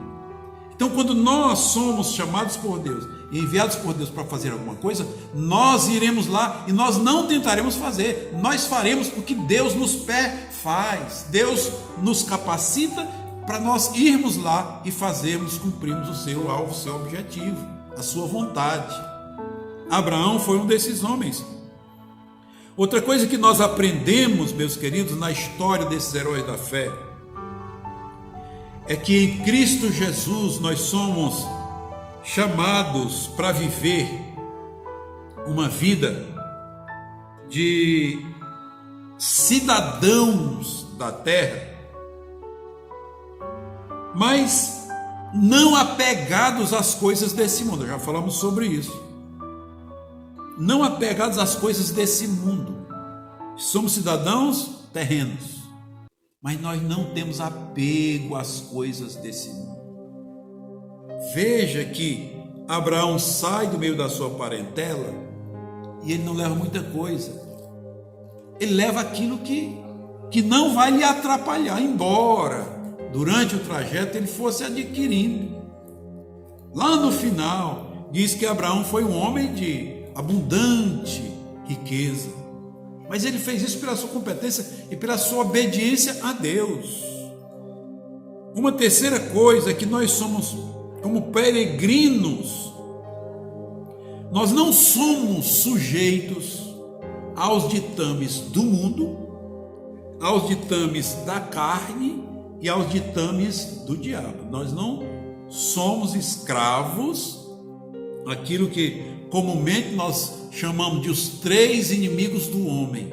Então, quando nós somos chamados por Deus e enviados por Deus para fazer alguma coisa, nós iremos lá e nós não tentaremos fazer, nós faremos o que Deus nos faz. Deus nos capacita para nós irmos lá e fazermos, cumprirmos o seu alvo, o seu objetivo, a sua vontade. Abraão foi um desses homens. Outra coisa que nós aprendemos, meus queridos, na história desses heróis da fé, é que em Cristo Jesus nós somos chamados para viver uma vida de cidadãos da terra, mas não apegados às coisas desse mundo. Já falamos sobre isso. Não apegados às coisas desse mundo. Somos cidadãos terrenos, mas nós não temos apego às coisas desse mundo. Veja que Abraão sai do meio da sua parentela e ele não leva muita coisa. Ele leva aquilo que não vai lhe atrapalhar, embora durante o trajeto ele fosse adquirindo. Lá no final, diz que Abraão foi um homem de abundante riqueza, mas ele fez isso pela sua competência e pela sua obediência a Deus. Uma terceira coisa é que nós somos como peregrinos. Nós não somos sujeitos aos ditames do mundo, aos ditames da carne e aos ditames do diabo. Nós não somos escravos daquilo que comumente nós chamamos de os três inimigos do homem: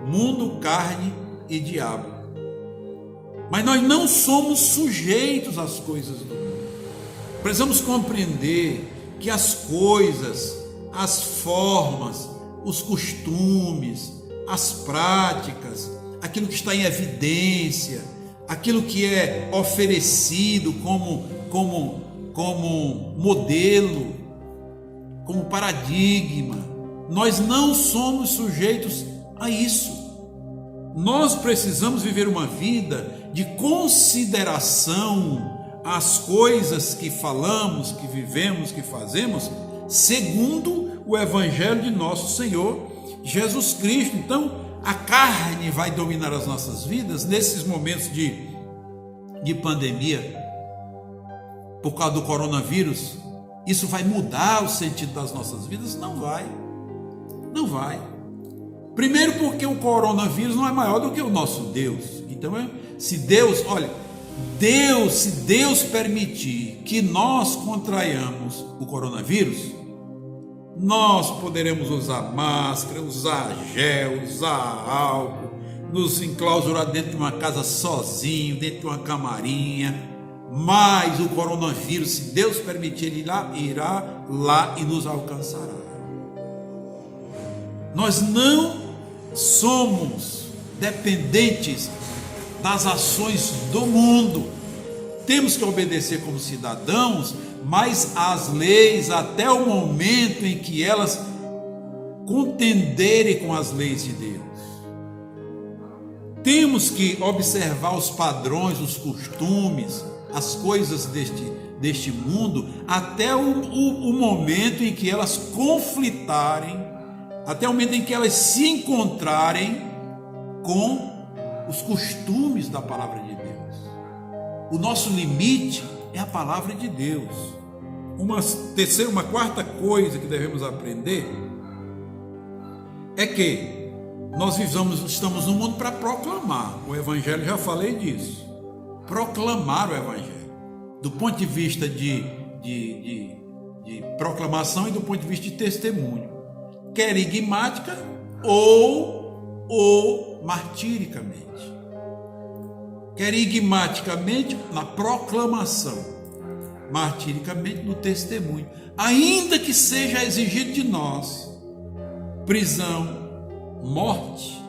mundo, carne e diabo. Mas nós não somos sujeitos às coisas do mundo. Precisamos compreender que as coisas, as formas, os costumes, as práticas, aquilo que está em evidência, aquilo que é oferecido como modelo, como paradigma, nós não somos sujeitos a isso. Nós precisamos viver uma vida de consideração às coisas que falamos, que vivemos, que fazemos, segundo o Evangelho de nosso Senhor Jesus Cristo. Então, a carne vai dominar as nossas vidas nesses momentos de pandemia, por causa do coronavírus. Isso vai mudar o sentido das nossas vidas? Não vai. Não vai. Primeiro porque o coronavírus não é maior do que o nosso Deus. Então, se Deus permitir que nós contraiamos o coronavírus, nós poderemos usar máscara, usar gel, usar álcool, nos enclausurar dentro de uma casa sozinho, dentro de uma camarinha. Mas o coronavírus, se Deus permitir, ele irá lá e nos alcançará. Nós não somos dependentes das ações do mundo. Temos que obedecer como cidadãos, mas as leis até o momento em que elas contenderem com as leis de Deus. Temos que observar os padrões, os costumes, as coisas deste mundo, até o momento em que elas conflitarem, até o momento em que elas se encontrarem com os costumes da palavra de Deus. O nosso limite é a palavra de Deus. Uma quarta coisa que devemos aprender é que nós estamos no mundo para proclamar o Evangelho, já falei disso. Proclamar o Evangelho, do ponto de vista de proclamação e do ponto de vista de testemunho, querigmática ou martiricamente. Querigmaticamente na proclamação, martiricamente no testemunho, ainda que seja exigido de nós prisão, morte,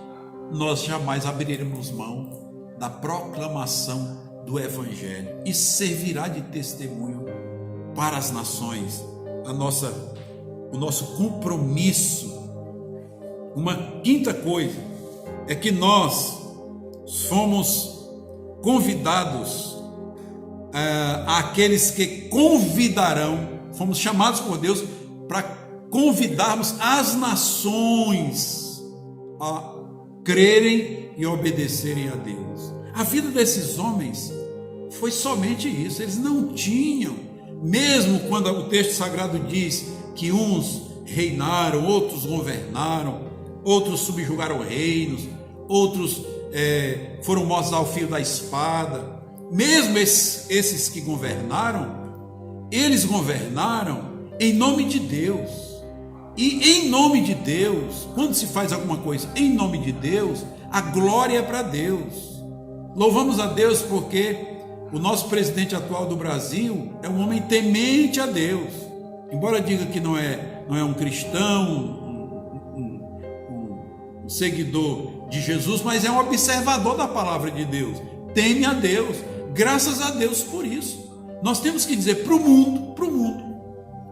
nós jamais abriremos mão da proclamação do Evangelho. Isso servirá de testemunho para as nações, o nosso compromisso. Uma quinta coisa é que nós fomos convidados, aqueles que convidarão, fomos chamados por Deus para convidarmos as nações a crerem e obedecerem a Deus. A vida desses homens foi somente isso. Eles não tinham, mesmo quando o texto sagrado diz que uns reinaram, outros governaram, outros subjugaram reinos, outros foram mortos ao fio da espada. Mesmo esses que governaram, eles governaram em nome de Deus. E em nome de Deus, quando se faz alguma coisa em nome de Deus, a glória é para Deus. Louvamos a Deus porque o nosso presidente atual do Brasil é um homem temente a Deus. Embora diga que não é um cristão, um seguidor de Jesus, mas é um observador da palavra de Deus. Teme a Deus. Graças a Deus por isso. Nós temos que dizer para o mundo,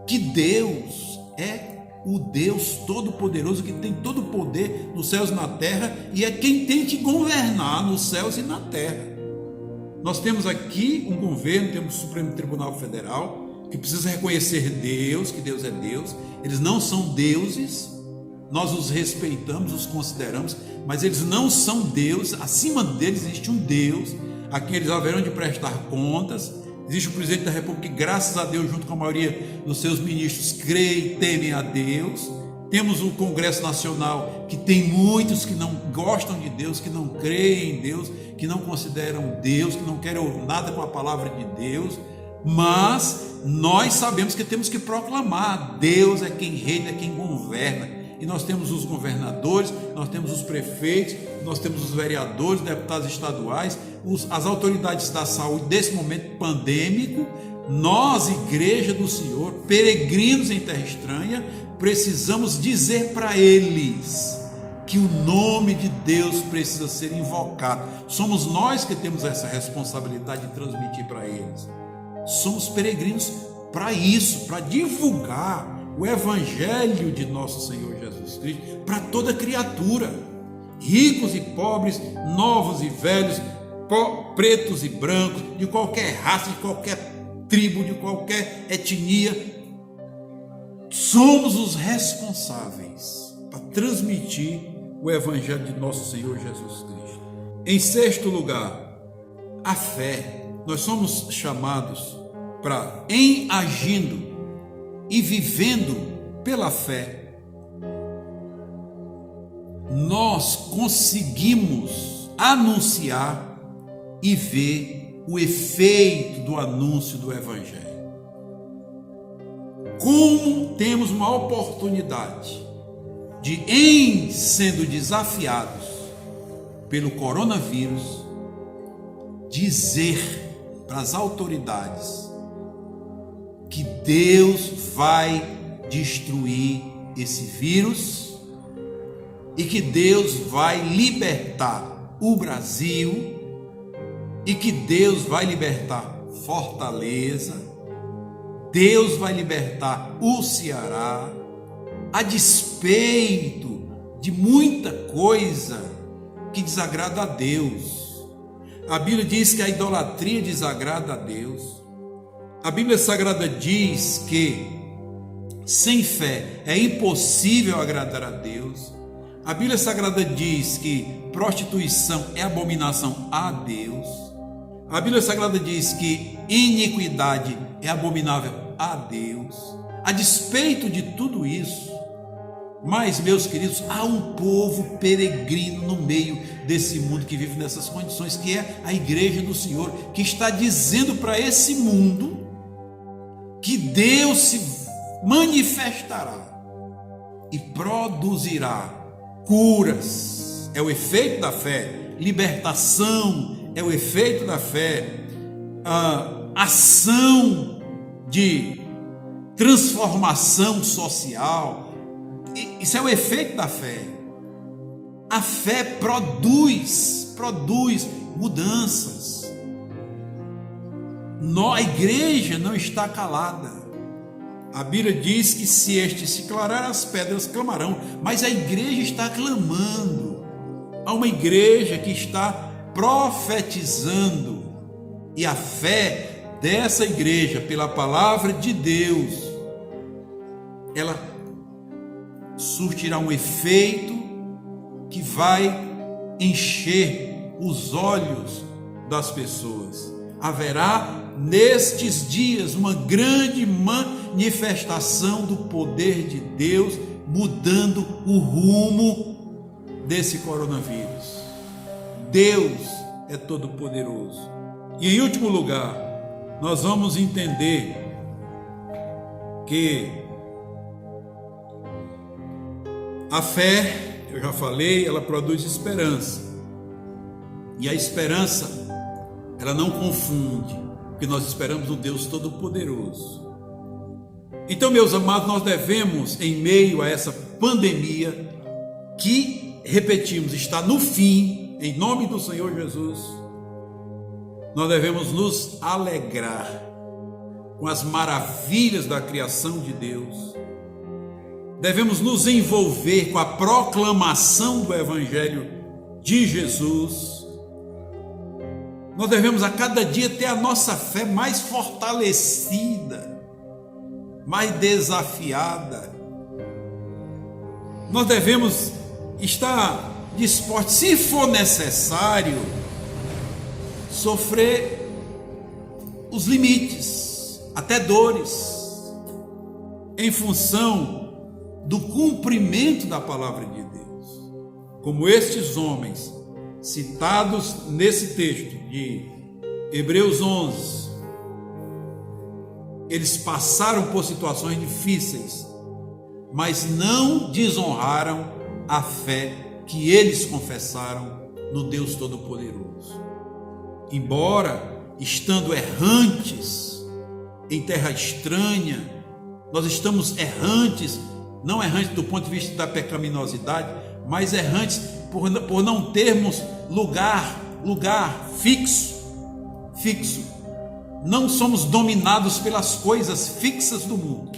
que Deus é o Deus Todo-Poderoso, que tem todo o poder nos céus e na terra, e é quem tem que governar nos céus e na terra. Nós temos aqui um governo, temos o Supremo Tribunal Federal, que precisa reconhecer Deus, que Deus é Deus. Eles não são deuses, nós os respeitamos, os consideramos, mas eles não são Deus. Acima deles existe um Deus, a quem eles haverão de prestar contas. Existe o presidente da República que, graças a Deus, junto com a maioria dos seus ministros, crê e temem a Deus. Temos o Congresso Nacional, que tem muitos que não gostam de Deus, que não creem em Deus, que não consideram Deus, que não querem nada com a palavra de Deus. Mas nós sabemos que temos que proclamar: Deus é quem reina, é quem governa. E nós temos os governadores, nós temos os prefeitos, nós temos os vereadores, deputados estaduais, as autoridades da saúde desse momento pandêmico. Nós, igreja do Senhor, peregrinos em terra estranha, precisamos dizer para eles que o nome de Deus precisa ser invocado. Somos nós que temos essa responsabilidade de transmitir para eles. Somos peregrinos para isso, para divulgar o Evangelho de nosso Senhor Jesus Cristo para toda criatura, ricos e pobres, novos e velhos, pretos e brancos, de qualquer raça, de qualquer tribo, de qualquer etnia. Somos os responsáveis para transmitir o Evangelho de nosso Senhor Jesus Cristo. Em sexto lugar, a fé. Nós somos chamados para, em agindo e vivendo pela fé, nós conseguimos anunciar e ver o efeito do anúncio do Evangelho. Como temos uma oportunidade de, em sendo desafiados pelo coronavírus, dizer para as autoridades que Deus vai destruir esse vírus e que Deus vai libertar o Brasil e que Deus vai libertar Fortaleza, Deus vai libertar o Ceará, a despeito de muita coisa que desagrada a Deus. A Bíblia diz que a idolatria desagrada a Deus. A Bíblia Sagrada diz que sem fé é impossível agradar a Deus. A Bíblia Sagrada diz que prostituição é abominação a Deus. A Bíblia Sagrada diz que iniquidade é abominável a Deus. A despeito de tudo isso, mas, meus queridos, há um povo peregrino no meio desse mundo que vive nessas condições, que é a igreja do Senhor, que está dizendo para esse mundo que Deus se manifestará e produzirá curas. É o efeito da fé. Libertação é o efeito da fé. Ação de transformação social, isso é o efeito da fé. A fé produz mudanças. A igreja não está calada. A Bíblia diz que se este se clarar, as pedras clamarão, mas a igreja está clamando. Há uma igreja que está profetizando, e a fé dessa igreja, pela palavra de Deus, ela surtirá um efeito que vai encher os olhos das pessoas. Haverá nestes dias uma grande manifestação do poder de Deus, mudando o rumo desse coronavírus. Deus é todo poderoso. E em último lugar, nós vamos entender que a fé, eu já falei, ela produz esperança. E a esperança, ela não confunde, porque nós esperamos no Deus Todo-Poderoso. Então, meus amados, nós devemos, em meio a essa pandemia, que, repetimos, está no fim, em nome do Senhor Jesus, nós devemos nos alegrar com as maravilhas da criação de Deus. Devemos nos envolver com a proclamação do Evangelho de Jesus. Nós devemos a cada dia ter a nossa fé mais fortalecida, mais desafiada. Nós devemos estar dispostos, se for necessário, sofrer os limites, até dores, em função do cumprimento da palavra de Deus. Como estes homens citados nesse texto de Hebreus 11, eles passaram por situações difíceis, mas não desonraram a fé que eles confessaram no Deus Todo-Poderoso. Embora estando errantes em terra estranha, nós estamos errantes, não errantes do ponto de vista da pecaminosidade, mas errantes por não termos lugar fixo. Não somos dominados pelas coisas fixas do mundo,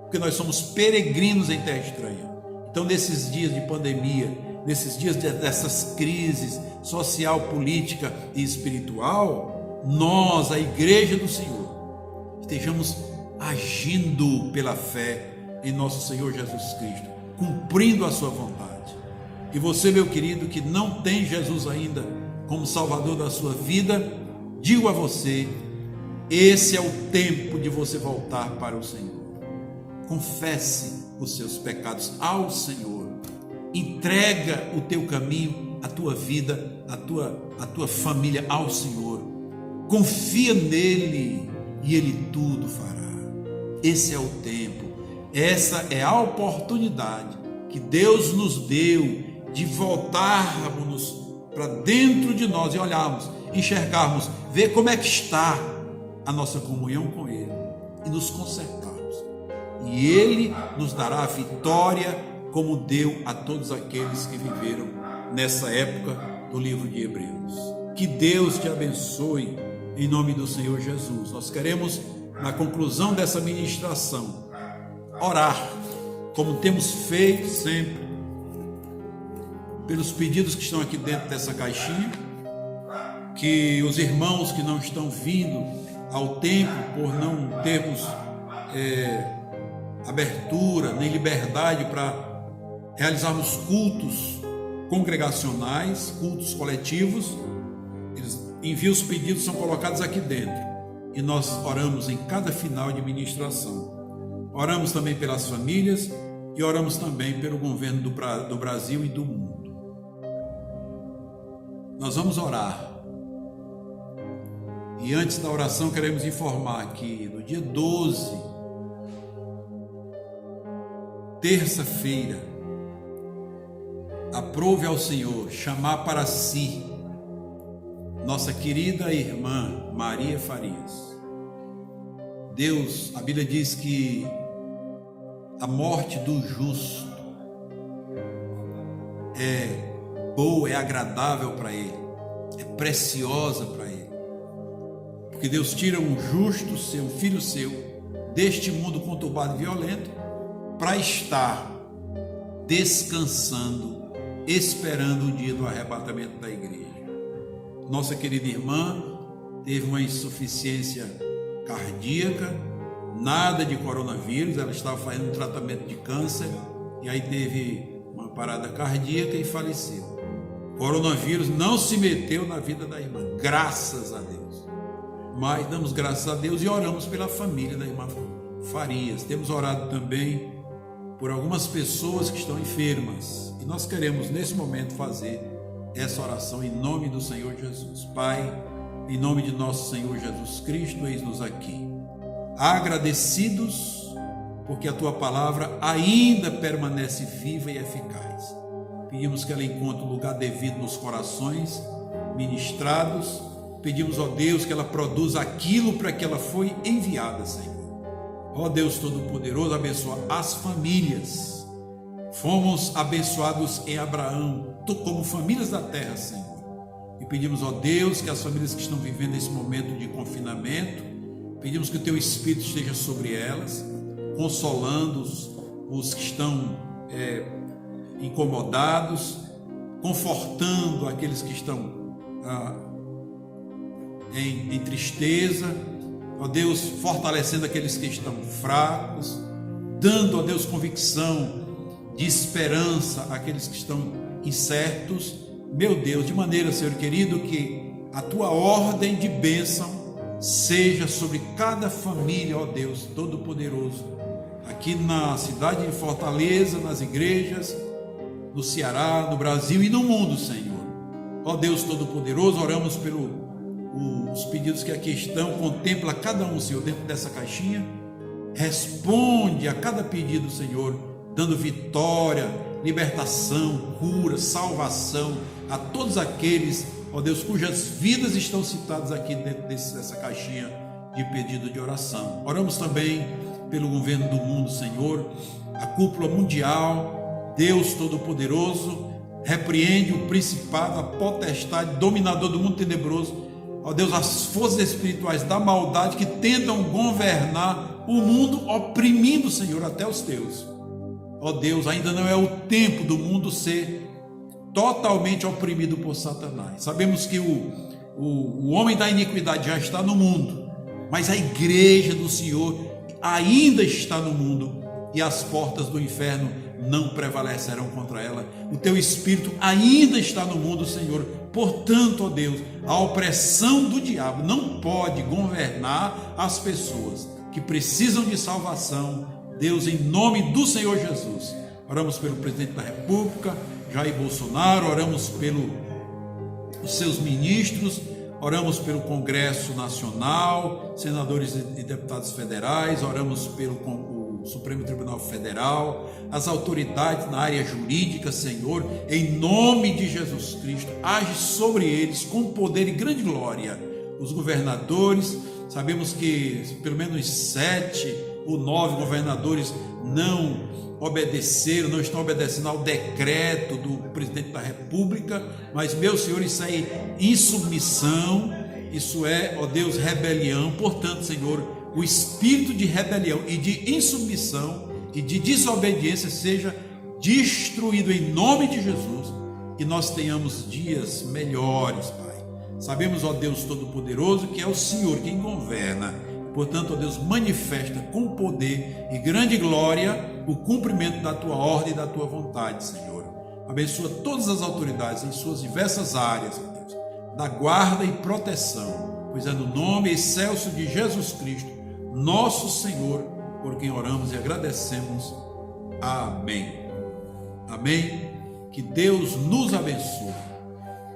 porque nós somos peregrinos em terra estranha. Então, nesses dias de pandemia, nesses dias dessas crises social, política e espiritual, nós, a igreja do Senhor, estejamos agindo pela fé em nosso Senhor Jesus Cristo, cumprindo a sua vontade. E você, meu querido, que não tem Jesus ainda como Salvador da sua vida, digo a você, esse é o tempo de você voltar para o Senhor. Confesse os seus pecados ao Senhor. Entrega o teu caminho, a tua vida, a tua família ao Senhor. Confia nele e ele tudo fará. Esse é o tempo. Essa é a oportunidade que Deus nos deu de voltarmos para dentro de nós e olharmos, enxergarmos, ver como é que está a nossa comunhão com Ele e nos consertarmos. E Ele nos dará a vitória como deu a todos aqueles que viveram nessa época do livro de Hebreus. Que Deus te abençoe em nome do Senhor Jesus. Nós queremos, na conclusão dessa ministração, orar, como temos feito sempre, pelos pedidos que estão aqui dentro dessa caixinha, que os irmãos que não estão vindo ao templo por não termos abertura nem liberdade para realizarmos cultos congregacionais, cultos coletivos, eles envia os pedidos, são colocados aqui dentro. E nós oramos em cada final de ministração. Oramos também pelas famílias e oramos também pelo governo do Brasil e do mundo. Nós vamos orar. E antes da oração queremos informar que no dia 12, terça-feira, aprove ao Senhor chamar para si nossa querida irmã Maria Farias. Deus, a Bíblia diz que a morte do justo é boa, é agradável para ele, é preciosa para ele. Porque Deus tira um justo, um filho seu, deste mundo conturbado e violento, para estar descansando, esperando o dia do arrebatamento da igreja. Nossa querida irmã teve uma insuficiência cardíaca, nada de coronavírus, ela estava fazendo um tratamento de câncer e aí teve uma parada cardíaca e faleceu. Coronavírus não se meteu na vida da irmã, graças a Deus. Mas damos graças a Deus e oramos pela família da irmã Farias. Temos orado também por algumas pessoas que estão enfermas. E nós queremos nesse momento fazer essa oração em nome do Senhor Jesus. Pai, em nome de nosso Senhor Jesus Cristo, eis-nos aqui, agradecidos porque a Tua palavra ainda permanece viva e eficaz. Pedimos que ela encontre o lugar devido nos corações ministrados. Pedimos, ó Deus, que ela produza aquilo para que ela foi enviada, Senhor. Ó Deus Todo-Poderoso, abençoa as famílias. Fomos abençoados em Abraão, como famílias da terra, Senhor. E pedimos, ó Deus, que as famílias que estão vivendo esse momento de confinamento, pedimos que o Teu Espírito esteja sobre elas, consolando os que estão incomodados, confortando aqueles que estão em tristeza, ó Deus, fortalecendo aqueles que estão fracos, dando, ó Deus, convicção de esperança àqueles que estão incertos. Meu Deus, de maneira, Senhor querido, que a Tua ordem de bênção seja sobre cada família, ó Deus Todo-Poderoso, aqui na cidade de Fortaleza, nas igrejas, no Ceará, no Brasil e no mundo, Senhor. Ó Deus Todo-Poderoso, oramos pelos pedidos que aqui estão, contempla cada um, Senhor, dentro dessa caixinha, responde a cada pedido, Senhor, dando vitória, libertação, cura, salvação a todos aqueles, ó Deus, cujas vidas estão citadas aqui dentro dessa caixinha de pedido de oração. Oramos também pelo governo do mundo, Senhor, a cúpula mundial. Deus Todo-Poderoso, repreende o principado, a potestade, dominador do mundo tenebroso, ó Deus, as forças espirituais da maldade que tentam governar o mundo, oprimindo, Senhor, até os Teus. Ó Deus, ainda não é o tempo do mundo ser totalmente oprimido por Satanás. Sabemos que o homem da iniquidade já está no mundo, mas a igreja do Senhor ainda está no mundo e as portas do inferno não prevalecerão contra ela. O Teu Espírito ainda está no mundo, Senhor. Portanto, ó Deus, a opressão do diabo não pode governar as pessoas que precisam de salvação. Deus, em nome do Senhor Jesus, oramos pelo presidente da República, Jair Bolsonaro, oramos pelos seus ministros, oramos pelo Congresso Nacional, senadores e deputados federais, oramos pelo Supremo Tribunal Federal, as autoridades na área jurídica, Senhor, em nome de Jesus Cristo, age sobre eles com poder e grande glória. Os governadores, sabemos que pelo menos 7 ou 9 governadores não obedeceram, não estão obedecendo ao decreto do presidente da República, mas, meu Senhor, isso é insubmissão, isso é, ó Deus, rebelião. Portanto, Senhor, o espírito de rebelião e de insubmissão e de desobediência seja destruído em nome de Jesus, e nós tenhamos dias melhores, Pai. Sabemos, ó Deus Todo-Poderoso, que é o Senhor quem governa. Portanto, ó Deus, manifesta com poder e grande glória o cumprimento da Tua ordem e da Tua vontade, Senhor. Abençoa todas as autoridades em suas diversas áreas, ó Deus. da guarda e proteção, pois é no nome excelso de Jesus Cristo, nosso Senhor, por quem oramos e agradecemos. Amém. Amém. Que Deus nos abençoe.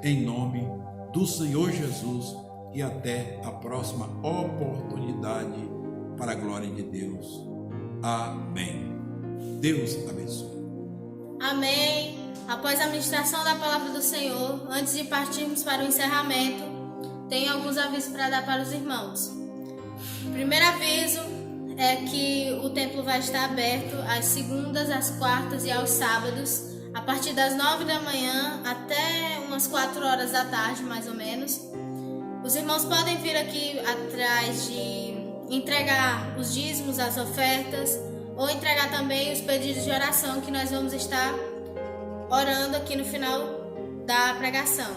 Em nome do Senhor Jesus, e até a próxima oportunidade, para a glória de Deus. Amém. Deus abençoe. Amém. Após a ministração da palavra do Senhor, antes de partirmos para o encerramento, tenho alguns avisos para dar para os irmãos. O primeiro aviso é que o templo vai estar aberto às segundas, às quartas e aos sábados, a partir das 9 da manhã até umas 4 horas da tarde, mais ou menos. Os irmãos podem vir aqui atrás de entregar os dízimos, as ofertas, ou entregar também os pedidos de oração que nós vamos estar orando aqui no final da pregação.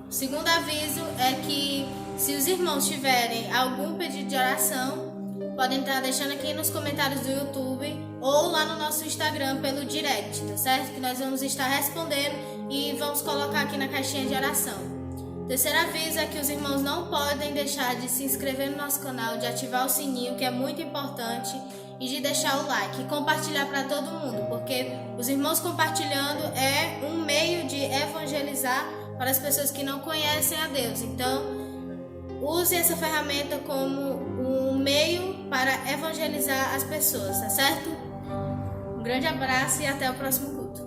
O segundo aviso é que, se os irmãos tiverem algum pedido de oração, podem estar deixando aqui nos comentários do YouTube ou lá no nosso Instagram pelo direct, tá certo? Que nós vamos estar respondendo e vamos colocar aqui na caixinha de oração. O terceiro aviso é que os irmãos não podem deixar de se inscrever no nosso canal, de ativar o sininho, que é muito importante, e de deixar o like e compartilhar para todo mundo, porque os irmãos compartilhando é um meio de evangelizar para as pessoas que não conhecem a Deus. Então, use essa ferramenta como um meio para evangelizar as pessoas, tá certo? Um grande abraço e até o próximo culto.